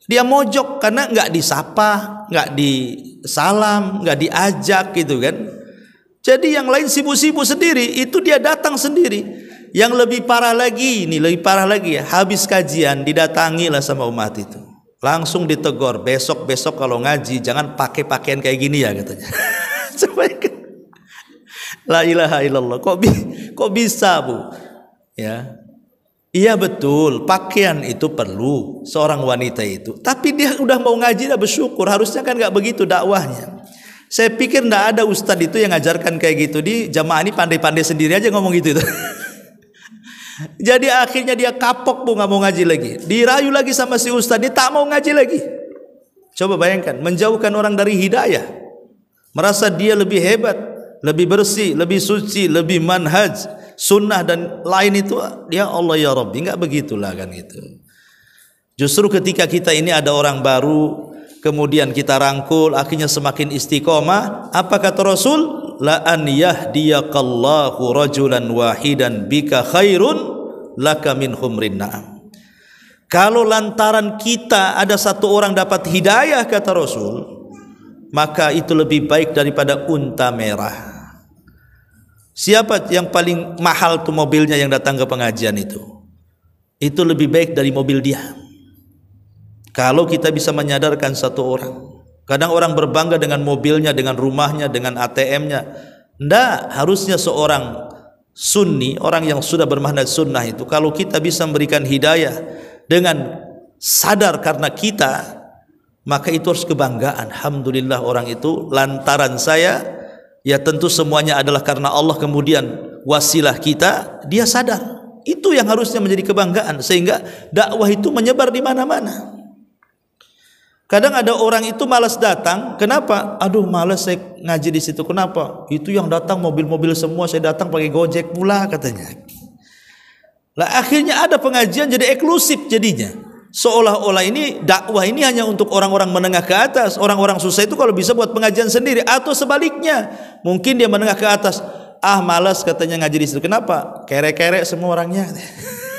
dia mojok karena nggak disapa, nggak disalam, nggak diajak gitu kan. Jadi yang lain sibuk-sibuk sendiri, itu dia datang sendiri. Yang lebih parah lagi, ini lebih parah lagi ya. Habis kajian didatangilah sama umat itu. Langsung ditegur, besok kalau ngaji jangan pakai pakaian kayak gini ya katanya. La ilaha illallah. Kok bisa, Bu? Ya. Iya betul, pakaian itu perlu seorang wanita itu. Tapi dia udah mau ngaji, dah bersyukur. Harusnya kan nggak begitu dakwahnya. Saya pikir nggak ada ustadz itu yang ngajarkan kayak gitu. Di jamaah ini pandai-pandai sendiri aja ngomong gitu. Jadi akhirnya dia kapok bu, nggak mau ngaji lagi. Dirayu lagi sama si ustaz, dia tak mau ngaji lagi. Coba bayangkan, menjauhkan orang dari hidayah, merasa dia lebih hebat, lebih bersih, lebih suci, lebih manhaj, sunnah dan lain itu. Ya Allah ya Rabbi, nggak begitulah kan itu. Justru ketika kita ini ada orang baru, kemudian kita rangkul, akhirnya semakin istiqomah. Apa kata Rasul? La an yahdiyakallahu rajulan wahidan bika khairun laka min humrin na'am. Kalau lantaran kita ada satu orang dapat hidayah, kata Rasul, maka itu lebih baik daripada unta merah. Siapa yang paling mahal tuh mobilnya yang datang ke pengajian itu? Itu lebih baik dari mobil dia. Kalau kita bisa menyadarkan satu orang. Kadang orang berbangga dengan mobilnya, dengan rumahnya, dengan ATM-nya. Nggak, harusnya seorang sunni, orang yang sudah bermanhaj sunnah itu, kalau kita bisa memberikan hidayah dengan sadar karena kita, maka itu harus kebanggaan. Alhamdulillah orang itu lantaran saya, ya tentu semuanya adalah karena Allah, kemudian wasilah kita, dia sadar. Itu yang harusnya menjadi kebanggaan, sehingga dakwah itu menyebar di mana-mana. Kadang ada orang itu malas datang. Kenapa? Aduh malas saya ngaji di situ. Kenapa? Itu yang datang mobil-mobil semua, saya datang pakai Gojek pula katanya. Lah akhirnya ada pengajian jadi eksklusif jadinya. Seolah-olah ini dakwah ini hanya untuk orang-orang menengah ke atas. Orang-orang susah itu kalau bisa buat pengajian sendiri, atau sebaliknya. Mungkin dia menengah ke atas. Ah malas katanya ngaji di situ. Kenapa? Kerek-kerek semua orangnya.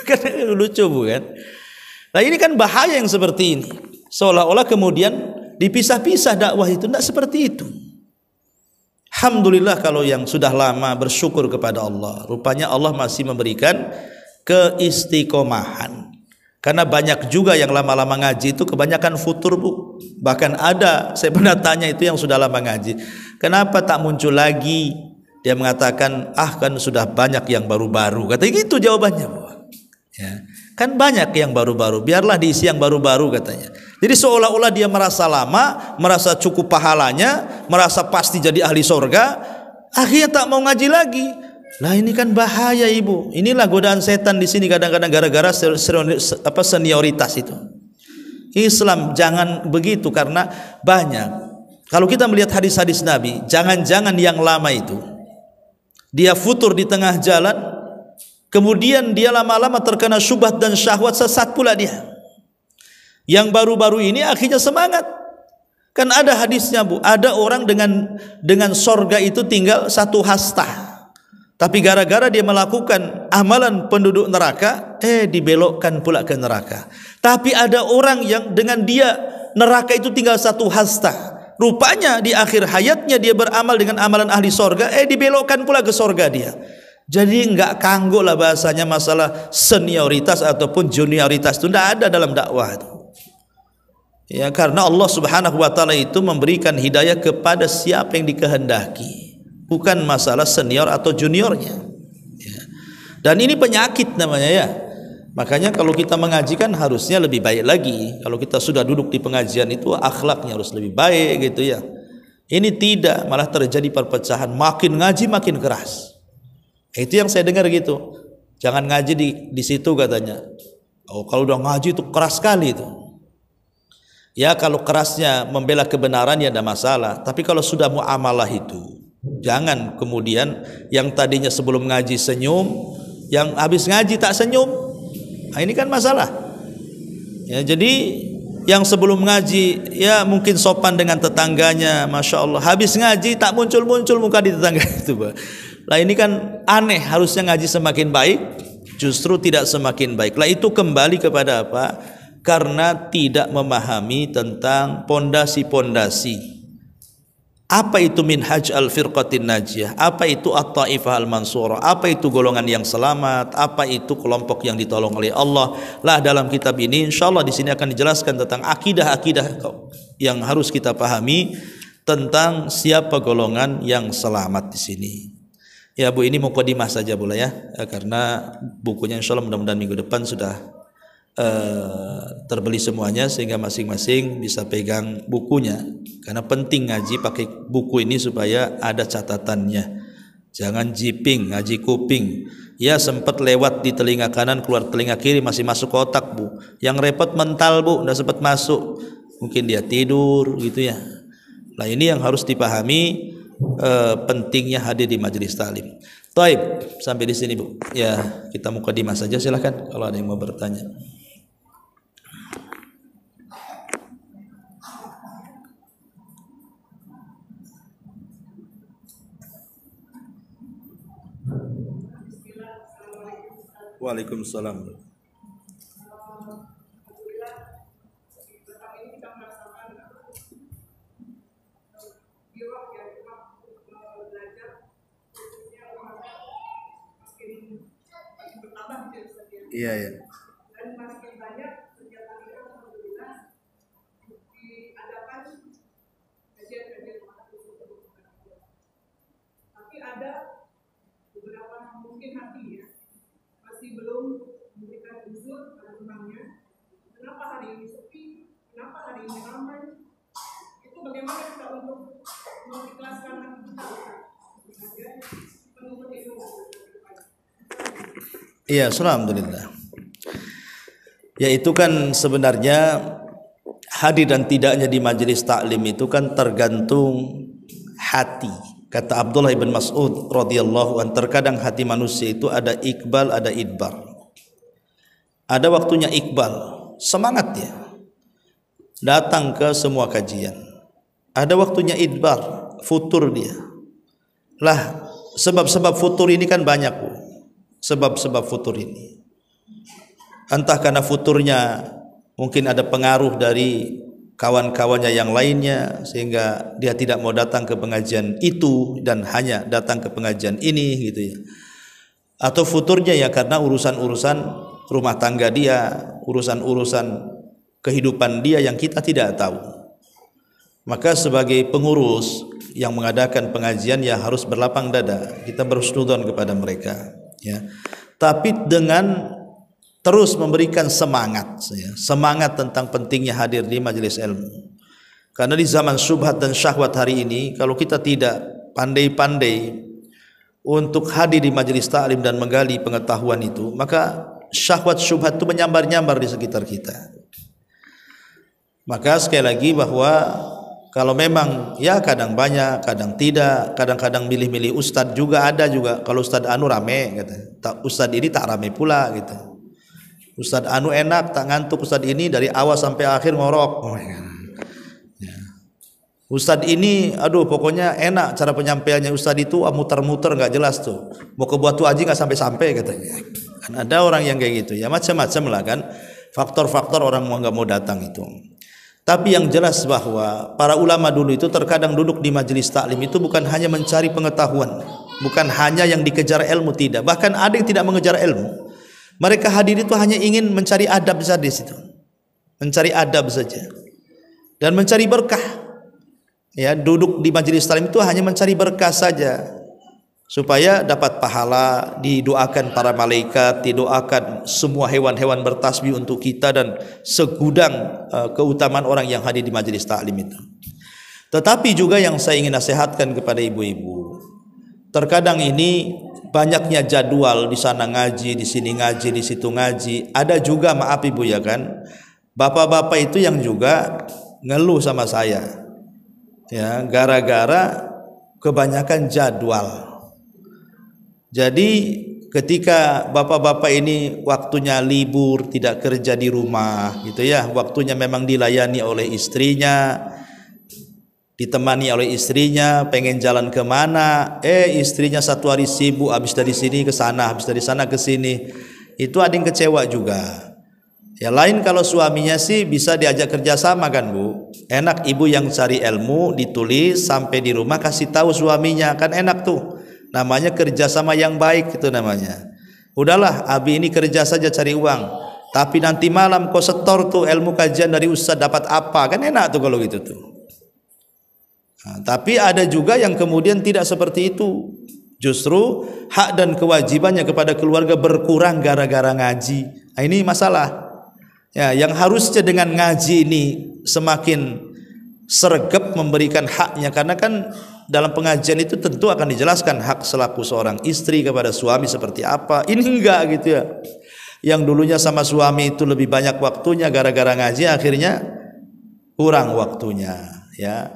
Kan lucu bukan? Nah ini kan bahaya yang seperti ini. Seolah-olah kemudian dipisah-pisah dakwah itu. Tidak seperti itu. Alhamdulillah kalau yang sudah lama bersyukur kepada Allah. Rupanya Allah masih memberikan keistiqomahan. Karena banyak juga yang lama-lama ngaji itu kebanyakan futur bu. Bahkan ada, saya pernah tanya itu yang sudah lama ngaji, kenapa tak muncul lagi? Dia mengatakan, ah kan sudah banyak yang baru-baru. Katanya gitu jawabannya bu. Ya, kan banyak yang baru-baru, biarlah diisi yang baru-baru katanya. Jadi seolah-olah dia merasa lama, merasa cukup pahalanya, merasa pasti jadi ahli sorga, akhirnya tak mau ngaji lagi. Nah ini kan bahaya ibu. Inilah godaan setan di sini kadang-kadang gara-gara senioritas itu. Islam jangan begitu, karena banyak. Kalau kita melihat hadis-hadis Nabi, jangan-jangan yang lama itu dia futur di tengah jalan, kemudian dia lama-lama terkena syubhat dan syahwat, sesat pula dia. Yang baru-baru ini akhirnya semangat. Kan ada hadisnya bu, ada orang dengan sorga itu tinggal satu hasta, tapi gara-gara dia melakukan amalan penduduk neraka, dibelokkan pula ke neraka. Tapi ada orang yang dengan dia neraka itu tinggal satu hasta, rupanya di akhir hayatnya dia beramal dengan amalan ahli sorga, dibelokkan pula ke sorga dia. Jadi enggak kanggo lah bahasanya masalah senioritas ataupun junioritas itu tidak ada dalam dakwah itu. Ya, karena Allah Subhanahu wa taala itu memberikan hidayah kepada siapa yang dikehendaki, bukan masalah senior atau juniornya. Ya. Dan ini penyakit namanya ya. Makanya kalau kita mengajikan harusnya lebih baik lagi. Kalau kita sudah duduk di pengajian itu akhlaknya harus lebih baik gitu ya. Ini tidak, malah terjadi perpecahan, makin ngaji makin keras. Itu yang saya dengar gitu. Jangan ngaji di situ katanya. Oh, kalau udah ngaji itu keras sekali itu. Ya kalau kerasnya membela kebenaran ya tidak masalah. Tapi kalau sudah muamalah itu, jangan kemudian yang tadinya sebelum ngaji senyum, yang habis ngaji tak senyum. Nah, ini kan masalah. Ya, jadi yang sebelum ngaji ya mungkin sopan dengan tetangganya, masya Allah. Habis ngaji tak muncul-muncul muka di tetangga itu. Lah ini kan aneh. Harusnya ngaji semakin baik, justru tidak semakin baik. Lah itu kembali kepada apa? Karena tidak memahami tentang pondasi-pondasi. Apa itu minhaj al-firqatin najiyah? Apa itu at-taifah al-mansurah? Apa itu golongan yang selamat? Apa itu kelompok yang ditolong oleh Allah? Lah dalam kitab ini insyaallah di sini akan dijelaskan tentang akidah-akidah yang harus kita pahami tentang siapa golongan yang selamat di sini. Ya Bu, ini mukadimah saja Bu ya, karena bukunya insyaallah mudah-mudahan minggu depan sudah terbeli semuanya sehingga masing-masing bisa pegang bukunya, karena penting ngaji pakai buku ini supaya ada catatannya. Jangan jiping, ngaji kuping. Ya sempat lewat di telinga kanan, keluar telinga kiri, masih masuk ke otak, Bu. Yang repot mental, Bu, udah sempat masuk. Mungkin dia tidur gitu ya. Nah, ini yang harus dipahami, pentingnya hadir di majelis taklim. Taib, sampai di sini, Bu. Ya, kita mukadimah saja, silakan kalau ada yang mau bertanya. Waalaikumsalam. Iya, ya. Dan makin banyak kegiatan kita alhamdulillah diadakan kajian-kajian tapi ada beberapa yang mungkin hati ya masih belum memberikan unsur pada temannya. Kenapa hari ini sepi? Kenapa hari ini ramai? Itu bagaimana kita untuk mengikhlaskan hati kita? Penuh itu. Iya, alhamdulillah. Ya itu kan sebenarnya hadir dan tidaknya di majelis taklim itu kan tergantung hati. Kata Abdullah ibn Mas'ud radhiyallahu an, terkadang hati manusia itu ada iqbal, ada idbar. Ada waktunya iqbal, semangat dia datang ke semua kajian. Ada waktunya idbar, futur dia. Lah, sebab-sebab futur ini kan banyak, Bu. Sebab-sebab futur ini, entah karena futurnya mungkin ada pengaruh dari kawan-kawannya yang lainnya sehingga dia tidak mau datang ke pengajian itu dan hanya datang ke pengajian ini gitu ya, atau futurnya ya karena urusan-urusan rumah tangga dia, urusan-urusan kehidupan dia yang kita tidak tahu. Maka sebagai pengurus yang mengadakan pengajian ya harus berlapang dada, kita berhusnudzon kepada mereka ya, tapi dengan terus memberikan semangat ya, semangat tentang pentingnya hadir di majelis ilmu. Karena di zaman syubhat dan syahwat hari ini, kalau kita tidak pandai-pandai untuk hadir di majelis taklim dan menggali pengetahuan itu, maka syahwat syubhat itu menyambar-nyambar di sekitar kita. Maka sekali lagi bahwa kalau memang ya kadang banyak, kadang tidak, kadang-kadang milih-milih ustadz juga ada juga. Kalau ustadz anu rame kata, ustadz ini tak rame pula gitu. Ustadz anu enak, tak ngantuk. Ustadz ini dari awal sampai akhir ngorok. Ya. Ustadz ini aduh pokoknya enak cara penyampaiannya. Ustadz itu muter-muter nggak jelas tuh. Mau ke Batu Haji nggak sampai-sampai katanya. Kan ada orang yang kayak gitu ya, macam-macam lah kan. Faktor-faktor orang nggak mau datang itu. Tapi yang jelas bahwa para ulama dulu itu terkadang duduk di majelis taklim itu bukan hanya mencari pengetahuan, bukan hanya yang dikejar ilmu, tidak. Bahkan ada yang tidak mengejar ilmu. Mereka hadir itu hanya ingin mencari adab saja di situ. Mencari adab saja. Dan mencari berkah. Ya, duduk di majelis taklim itu hanya mencari berkah saja. Supaya dapat pahala, didoakan para malaikat, didoakan semua hewan-hewan bertasbih untuk kita dan segudang keutamaan orang yang hadir di majelis taklim itu. Tetapi juga yang saya ingin nasihatkan kepada ibu-ibu, terkadang ini banyaknya jadwal, di sana ngaji, di sini ngaji, di situ ngaji. Ada juga maaf ibu ya kan, bapak-bapak itu yang juga ngeluh sama saya, ya gara-gara kebanyakan jadwal. Jadi ketika bapak-bapak ini waktunya libur, tidak kerja di rumah gitu ya, waktunya memang dilayani oleh istrinya, ditemani oleh istrinya, pengen jalan kemana, istrinya satu hari sibuk, habis dari sini ke sana, habis dari sana ke sini, itu ada yang kecewa juga. Ya lain kalau suaminya sih bisa diajak kerjasama kan Bu, enak ibu yang cari ilmu ditulis sampai di rumah kasih tahu suaminya, kan enak tuh. Namanya kerjasama yang baik itu namanya. Udahlah abi ini kerja saja cari uang, tapi nanti malam kau setor tuh ilmu kajian dari ustaz dapat apa, kan enak tuh kalau gitu tuh. Nah, tapi ada juga yang kemudian tidak seperti itu. Justru hak dan kewajibannya kepada keluarga berkurang gara-gara ngaji. Nah, ini masalah. Ya, yang harusnya dengan ngaji ini semakin sregep memberikan haknya, karena kan dalam pengajian itu tentu akan dijelaskan hak selaku seorang istri kepada suami seperti apa. Ini enggak gitu ya. Yang dulunya sama suami itu lebih banyak waktunya, gara-gara ngaji akhirnya kurang waktunya, ya.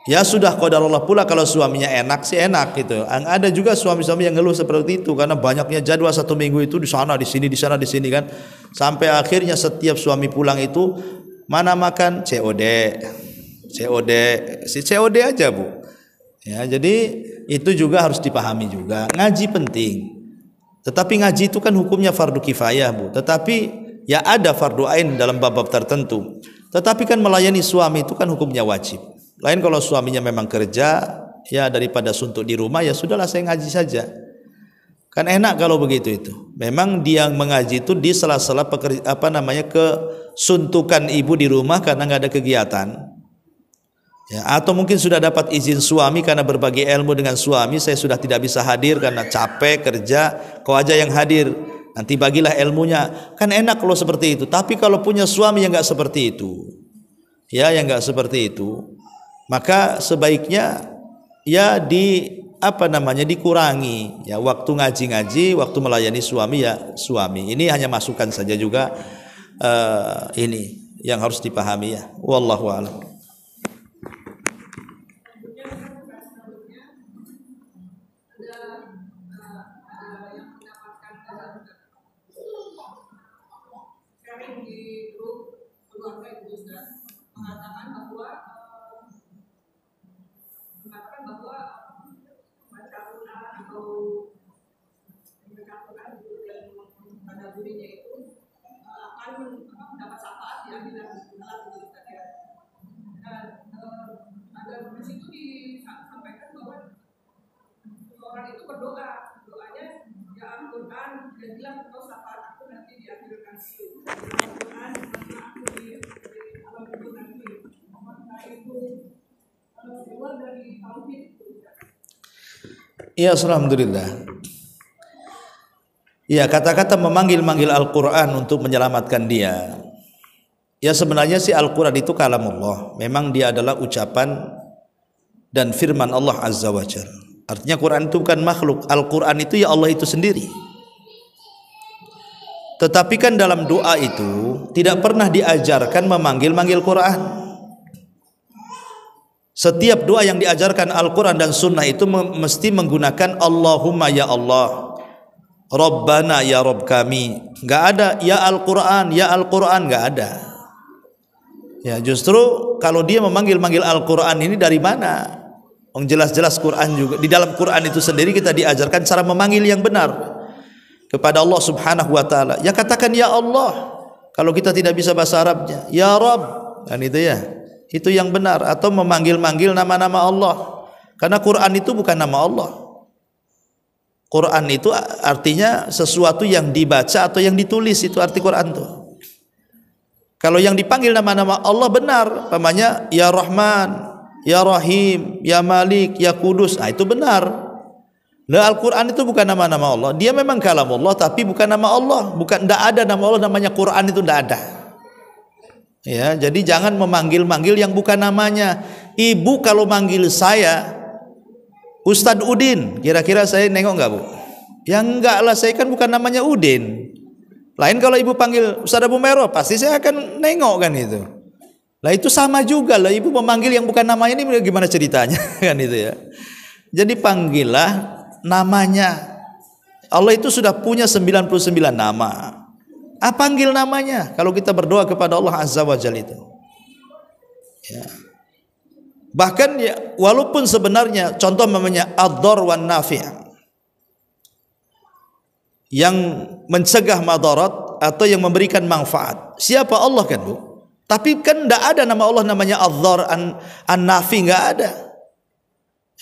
Ya sudah qadarullah pula kalau suaminya enak sih enak gitu. Ada juga suami-suami yang ngeluh seperti itu karena banyaknya jadwal 1 minggu itu di sana, di sini, di sana, di sini kan. Sampai akhirnya setiap suami pulang itu mana makan COD. Si COD aja, Bu. Ya, jadi itu juga harus dipahami juga. Ngaji penting. Tetapi ngaji itu kan hukumnya fardu kifayah, Bu. Tetapi ya ada fardu ain dalam bab-bab tertentu. Tetapi kan melayani suami itu kan hukumnya wajib. Lain kalau suaminya memang kerja, ya daripada suntuk di rumah ya sudahlah saya ngaji saja. Kan enak kalau begitu itu. Memang dia mengaji itu di sela-sela kesuntukan ibu di rumah karena nggak ada kegiatan. Ya, atau mungkin sudah dapat izin suami karena berbagi ilmu dengan suami, saya sudah tidak bisa hadir karena capek kerja, kau aja yang hadir. Nanti bagilah ilmunya. Kan enak kalau seperti itu. Tapi kalau punya suami yang nggak seperti itu, ya yang nggak seperti itu, maka sebaiknya ya dikurangi ya waktu ngaji-ngaji, waktu melayani suami ya suami. Ini hanya masukan saja juga, ini yang harus dipahami ya. Wallahu a'lam. Ya, alhamdulillah. Ya, kata-kata memanggil-manggil Al-Quran untuk menyelamatkan dia. Ya sebenarnya sih Al-Quran itu kalamullah. Memang dia adalah ucapan dan firman Allah Azza wa Jalla. Artinya Quran itu bukan makhluk. Al-Quran itu ya Allah itu sendiri. Tetapi kan dalam doa itu tidak pernah diajarkan memanggil-manggil Quran. Setiap doa yang diajarkan Al-Quran dan Sunnah itu mesti menggunakan Allahumma ya Allah, Rabbana ya Rabb kami. Nggak ada ya Al-Quran, ya Al-Quran, nggak ada. Ya justru kalau dia memanggil-manggil Al-Quran ini dari mana? Jelas-jelas Quran juga di dalam Quran itu sendiri kita diajarkan cara memanggil yang benar kepada Allah Subhanahu wa taala. Ya katakan ya Allah. Kalau kita tidak bisa bahasa Arabnya, ya Rabb. Kan itu ya. Itu yang benar, atau memanggil-manggil nama-nama Allah. Karena Quran itu bukan nama Allah. Quran itu artinya sesuatu yang dibaca atau yang ditulis, itu arti Quran tuh. Kalau yang dipanggil nama-nama Allah benar, namanya ya Rahman, ya Rahim, ya Malik, ya Kudus, itu benar. Nah, Al-Quran itu bukan nama-nama Allah. Dia memang kalam Allah, tapi bukan nama Allah. Bukan, tidak ada nama Allah namanya Quran, itu tidak ada. Ya, jadi jangan memanggil-manggil yang bukan namanya. Ibu kalau manggil saya Ustadz Udin, kira-kira saya nengok nggak, Bu? Ya enggak lah, saya kan bukan namanya Udin. Lain kalau ibu panggil Ustadz Abu Mero, pasti saya akan nengok kan itu. Lah itu sama juga lah, ibu memanggil yang bukan namanya, ini gimana ceritanya kan itu ya. Jadi panggillah namanya. Allah itu sudah punya 99 nama. Panggil namanya kalau kita berdoa kepada Allah Azza wa Jalla itu. Ya. Bahkan ya, walaupun sebenarnya contoh namanya ad-dar wan nafi', yang mencegah madarat atau yang memberikan manfaat. Siapa Allah kan, Bu? Tapi kan tidak ada nama Allah namanya ad-dar an-nafi, enggak ada.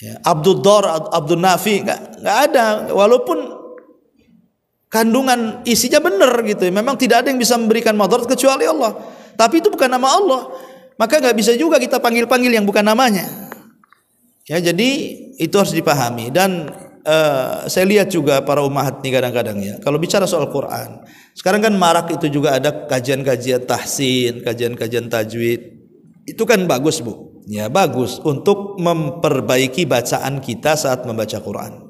Ya, Abdul Dar, Abdul Nafi, enggak ada. Walaupun kandungan isinya benar gitu, memang tidak ada yang bisa memberikan madarat kecuali Allah, tapi itu bukan nama Allah, maka nggak bisa juga kita panggil-panggil yang bukan namanya. Ya, jadi itu harus dipahami. Dan saya lihat juga para umahat nih kadang-kadang ya, kalau bicara soal Quran, sekarang kan marak itu juga ada kajian-kajian tahsin, kajian-kajian tajwid, itu kan bagus, Bu. Ya, bagus untuk memperbaiki bacaan kita saat membaca Quran.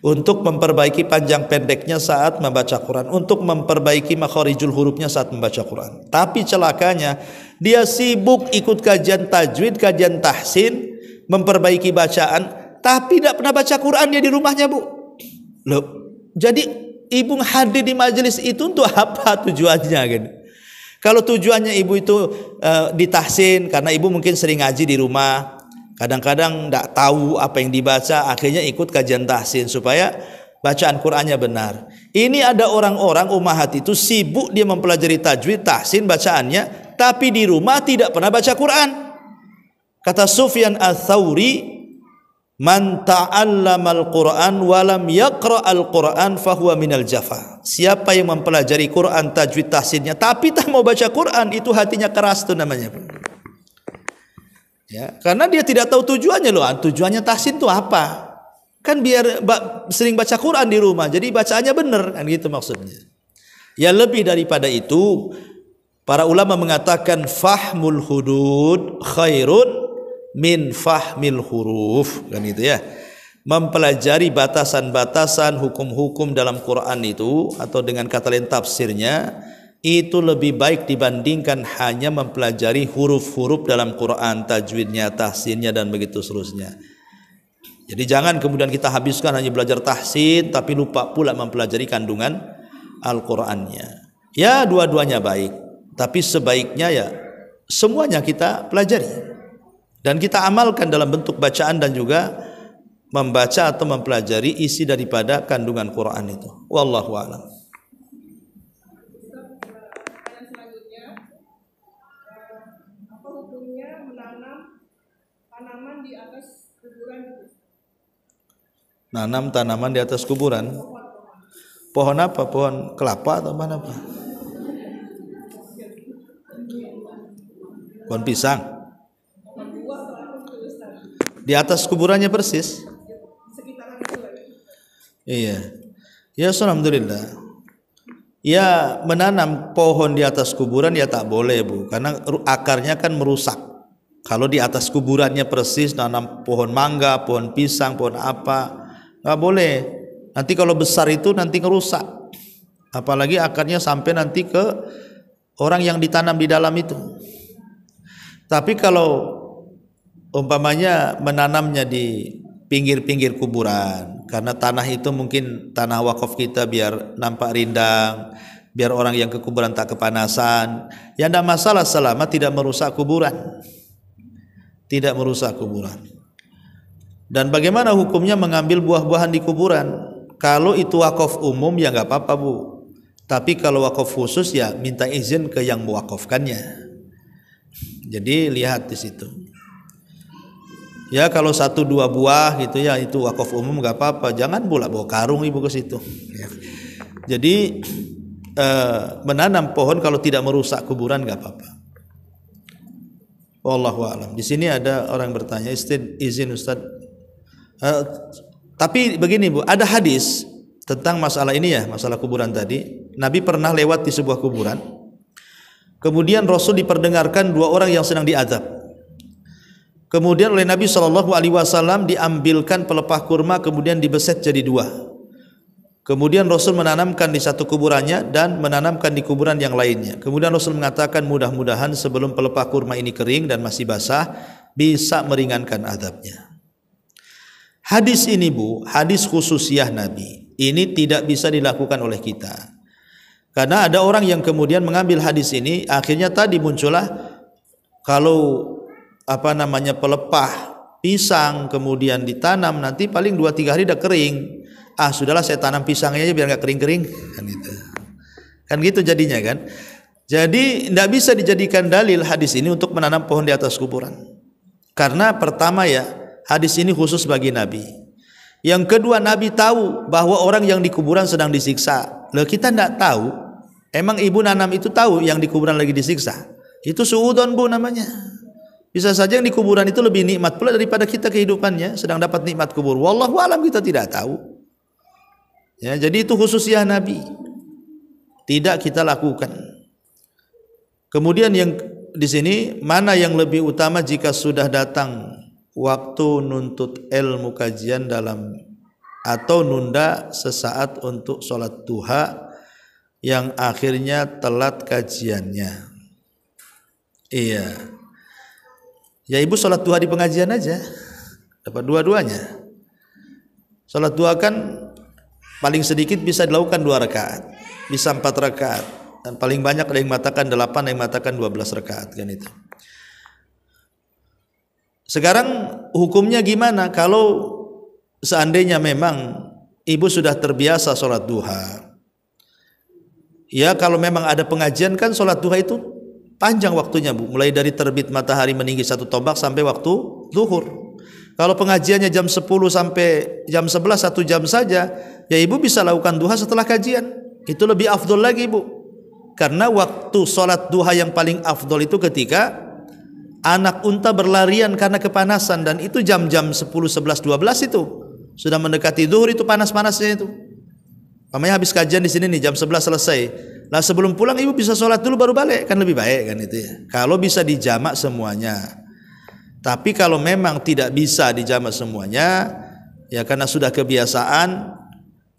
Untuk memperbaiki panjang pendeknya saat membaca Quran, untuk memperbaiki makharijul hurufnya saat membaca Quran. Tapi celakanya dia sibuk ikut kajian tajwid, kajian tahsin, memperbaiki bacaan, tapi tidak pernah baca Quran dia di rumahnya, Bu. Loh, jadi ibu hadir di majelis itu untuk apa tujuannya gitu? Kalau tujuannya ibu itu ditahsin karena ibu mungkin sering ngaji di rumah, kadang-kadang tidak tahu apa yang dibaca, akhirnya ikut kajian tahsin supaya bacaan Qur'annya benar. Ini ada orang-orang ummahat itu sibuk dia mempelajari tajwid, tahsin bacaannya, tapi di rumah tidak pernah baca Quran. Kata Sufyan Ats-Tsauri, man ta'allamal Qur'an wa lam yaqra'al Qur'an fahuwa minal jafa. Siapa yang mempelajari Quran tajwid tahsinnya tapi tak mau baca Quran, itu hatinya keras tuh namanya. Ya, karena dia tidak tahu tujuannya loh. Tujuannya tahsin itu apa? Kan biar sering baca Quran di rumah, jadi bacaannya benar kan gitu maksudnya. Ya, lebih daripada itu, para ulama mengatakan fahmul hudud khairun min fahmil huruf, kan gitu ya. Mempelajari batasan-batasan hukum-hukum dalam Quran itu, atau dengan kata lain tafsirnya, itu lebih baik dibandingkan hanya mempelajari huruf-huruf dalam Quran, tajwidnya, tahsinnya, dan begitu seterusnya. Jadi jangan kemudian kita habiskan hanya belajar tahsin tapi lupa pula mempelajari kandungan Al-Qur'annya. Ya, dua-duanya baik, tapi sebaiknya ya semuanya kita pelajari dan kita amalkan dalam bentuk bacaan dan juga membaca atau mempelajari isi daripada kandungan Quran itu. Wallahu a'lam.
Apa hukumnya menanam tanaman di atas kuburan?
Nanam tanaman di atas kuburan. Pohon apa? Pohon kelapa atau mana, Pak? Pohon pisang. Di atas kuburannya persis. Iya. Ya, alhamdulillah. Ya, menanam pohon di atas kuburan ya tak boleh, Bu, karena akarnya kan merusak. Kalau di atas kuburannya persis nanam pohon mangga, pohon pisang, pohon apa, nggak boleh. Nanti kalau besar itu nanti ngerusak. Apalagi akarnya sampai nanti ke orang yang ditanam di dalam itu. Tapi kalau umpamanya menanamnya di pinggir-pinggir kuburan, karena tanah itu mungkin tanah wakaf kita biar nampak rindang, biar orang yang ke kuburan tak kepanasan, ya tidak masalah selama tidak merusak kuburan. Tidak merusak kuburan. Dan bagaimana hukumnya mengambil buah-buahan di kuburan? Kalau itu wakaf umum ya nggak apa-apa, Bu. Tapi kalau wakaf khusus ya minta izin ke yang mewakafkannya. Jadi lihat di situ. Ya, kalau 1-2 buah gitu ya itu wakaf umum nggak apa-apa. Jangan pula bawa karung ibu ke situ. Ya. Jadi menanam pohon kalau tidak merusak kuburan nggak apa-apa. Wallahu a'lam. Di sini ada orang bertanya, izin Ustaz. Tapi begini, Bu, ada hadis tentang masalah ini ya, masalah kuburan tadi. Nabi pernah lewat di sebuah kuburan. Kemudian Rasul diperdengarkan 2 orang yang sedang diazab. Kemudian oleh Nabi SAW diambilkan pelepah kurma kemudian dibeset jadi 2. Kemudian Rasul menanamkan di satu kuburannya dan menanamkan di kuburan yang lainnya. Kemudian Rasul mengatakan mudah-mudahan sebelum pelepah kurma ini kering dan masih basah bisa meringankan azabnya. Hadis ini, Bu, hadis khususiyah Nabi. Ini tidak bisa dilakukan oleh kita. Karena ada orang yang kemudian mengambil hadis ini, akhirnya tadi muncullah kalau pelepah pisang kemudian ditanam nanti paling 2-3 hari udah kering. Sudahlah saya tanam pisangnya aja biar nggak kering-kering, kan gitu jadinya kan. Jadi tidak bisa dijadikan dalil hadis ini untuk menanam pohon di atas kuburan. Karena pertama ya, hadis ini khusus bagi Nabi. Yang kedua, Nabi tahu bahwa orang yang di kuburan sedang disiksa. Loh, kita tidak tahu. Emang ibu nanam itu tahu yang di kuburan lagi disiksa? Itu suudon, Bu, namanya. Bisa saja yang di kuburan itu lebih nikmat pula daripada kita kehidupannya, sedang dapat nikmat kubur. Wallahu alam, kita tidak tahu. Ya, jadi itu khususnya Nabi. Tidak kita lakukan. Kemudian yang di sini mana yang lebih utama jika sudah datang waktu nuntut ilmu kajian dalam atau nunda sesaat untuk sholat duha yang akhirnya telat kajiannya. Iya. Ya ibu sholat duha di pengajian aja, dapat dua-duanya. Sholat duha kan paling sedikit bisa dilakukan 2 rakaat, bisa 4 rakaat, dan paling banyak ada yang mengatakan 8, ada yang mengatakan 12 rakaat kan itu. Sekarang hukumnya gimana kalau seandainya memang ibu sudah terbiasa sholat duha? Ya kalau memang ada pengajian kan sholat duha itu panjang waktunya Bu, mulai dari terbit matahari meninggi 1 tombak sampai waktu zuhur. Kalau pengajiannya jam 10 sampai jam 11 1 jam saja, ya ibu bisa lakukan duha setelah kajian. Itu lebih afdol lagi Bu, karena waktu sholat duha yang paling afdol itu ketika anak unta berlarian karena kepanasan, dan itu jam-jam 10, 11, 12 itu sudah mendekati zuhur, itu panas-panasnya itu. Namanya habis kajian di sini nih jam 11 selesai. Lah sebelum pulang ibu bisa sholat dulu baru balik, kan lebih baik kan itu ya. Kalau bisa dijamak semuanya. Tapi kalau memang tidak bisa dijamak semuanya, ya karena sudah kebiasaan,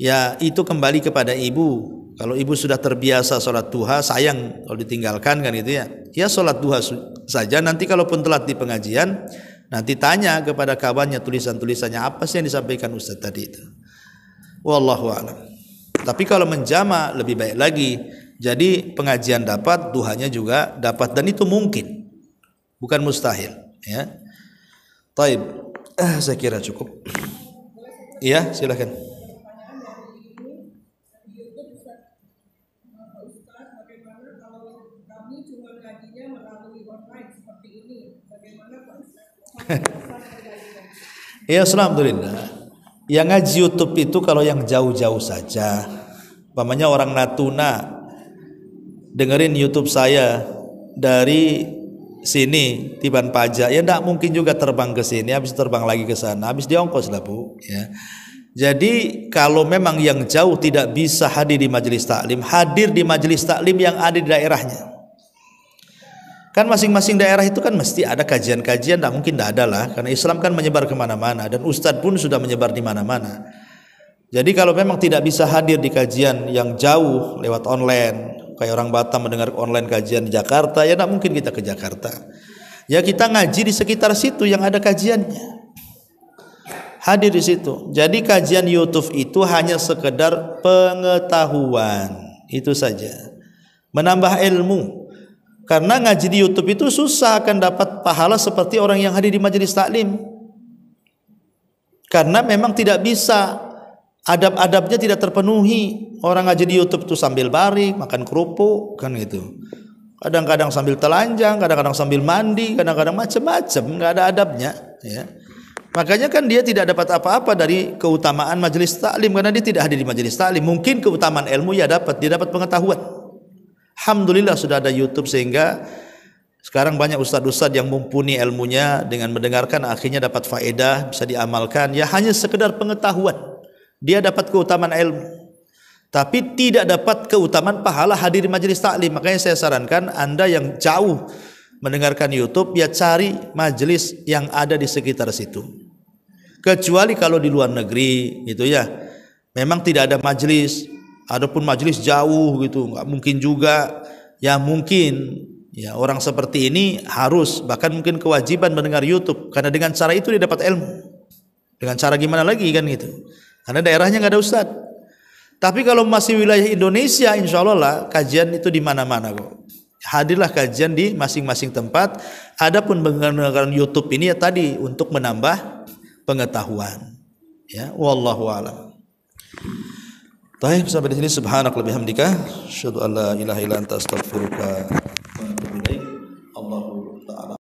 ya itu kembali kepada ibu. Kalau ibu sudah terbiasa sholat duha, sayang kalau ditinggalkan kan itu ya. Ya sholat duha saja, nanti kalaupun telat di pengajian, nanti tanya kepada kawannya tulisan-tulisannya apa sih yang disampaikan Ustaz tadi itu. Wallahu a'lam. Tapi kalau menjama lebih baik lagi. Jadi pengajian dapat, duhanya juga dapat, dan itu mungkin, bukan mustahil. Ya, taib. Saya kira cukup. Iya, silakan. Ya, alhamdulillah. Yang ngaji YouTube itu kalau yang jauh-jauh saja, umpamanya orang Natuna dengerin YouTube saya dari sini Tiban Pajak, ya tidak mungkin juga terbang ke sini, habis terbang lagi ke sana, habis diongkos lah Bu. Ya. Jadi kalau memang yang jauh tidak bisa hadir di majelis taklim, hadir di majelis taklim yang ada di daerahnya. Kan masing-masing daerah itu kan mesti ada kajian-kajian, tidak mungkin tidak ada lah, karena Islam kan menyebar kemana-mana dan ustadz pun sudah menyebar di mana-mana. Jadi kalau memang tidak bisa hadir di kajian yang jauh lewat online, kayak orang Batam mendengar online kajian di Jakarta, ya tidak mungkin kita ke Jakarta. Ya kita ngaji di sekitar situ yang ada kajiannya, hadir di situ. Jadi kajian YouTube itu hanya sekedar pengetahuan, itu saja, menambah ilmu. Karena ngaji di YouTube itu susah akan dapat pahala seperti orang yang hadir di majelis taklim. Karena memang tidak bisa, adab-adabnya tidak terpenuhi. Orang ngaji di YouTube itu sambil baring, makan kerupuk, kan gitu. Kadang-kadang sambil telanjang, kadang-kadang sambil mandi, kadang-kadang macam-macam, nggak ada adabnya. Ya. Makanya kan dia tidak dapat apa-apa dari keutamaan majelis taklim, karena dia tidak hadir di majelis taklim. Mungkin keutamaan ilmu ya dapat, dia dapat pengetahuan. Alhamdulillah sudah ada YouTube sehingga sekarang banyak ustadz-ustadz yang mumpuni ilmunya, dengan mendengarkan akhirnya dapat faedah, bisa diamalkan. Ya hanya sekedar pengetahuan, dia dapat keutamaan ilmu, tapi tidak dapat keutamaan pahala hadir di majelis taklim. Makanya saya sarankan Anda yang jauh mendengarkan YouTube, ya cari majelis yang ada di sekitar situ. Kecuali kalau di luar negeri gitu ya, memang tidak ada majelis. Adapun majelis jauh gitu, nggak mungkin juga. Ya mungkin, ya orang seperti ini harus, bahkan mungkin kewajiban mendengar YouTube, karena dengan cara itu dia dapat ilmu. Dengan cara gimana lagi kan gitu? Karena daerahnya nggak ada ustadz. Tapi kalau masih wilayah Indonesia, insya Allah lah kajian itu di mana-mana kok. Hadirlah kajian di masing-masing tempat. Adapun menggunakan YouTube ini ya tadi untuk menambah pengetahuan. Ya, wallahu a'lam. Baik, sampai di sini subhanaka wa bihamdika asyhadu an la ilaha illa anta astaghfiruka wa atubu ilaik. Allahu ta'ala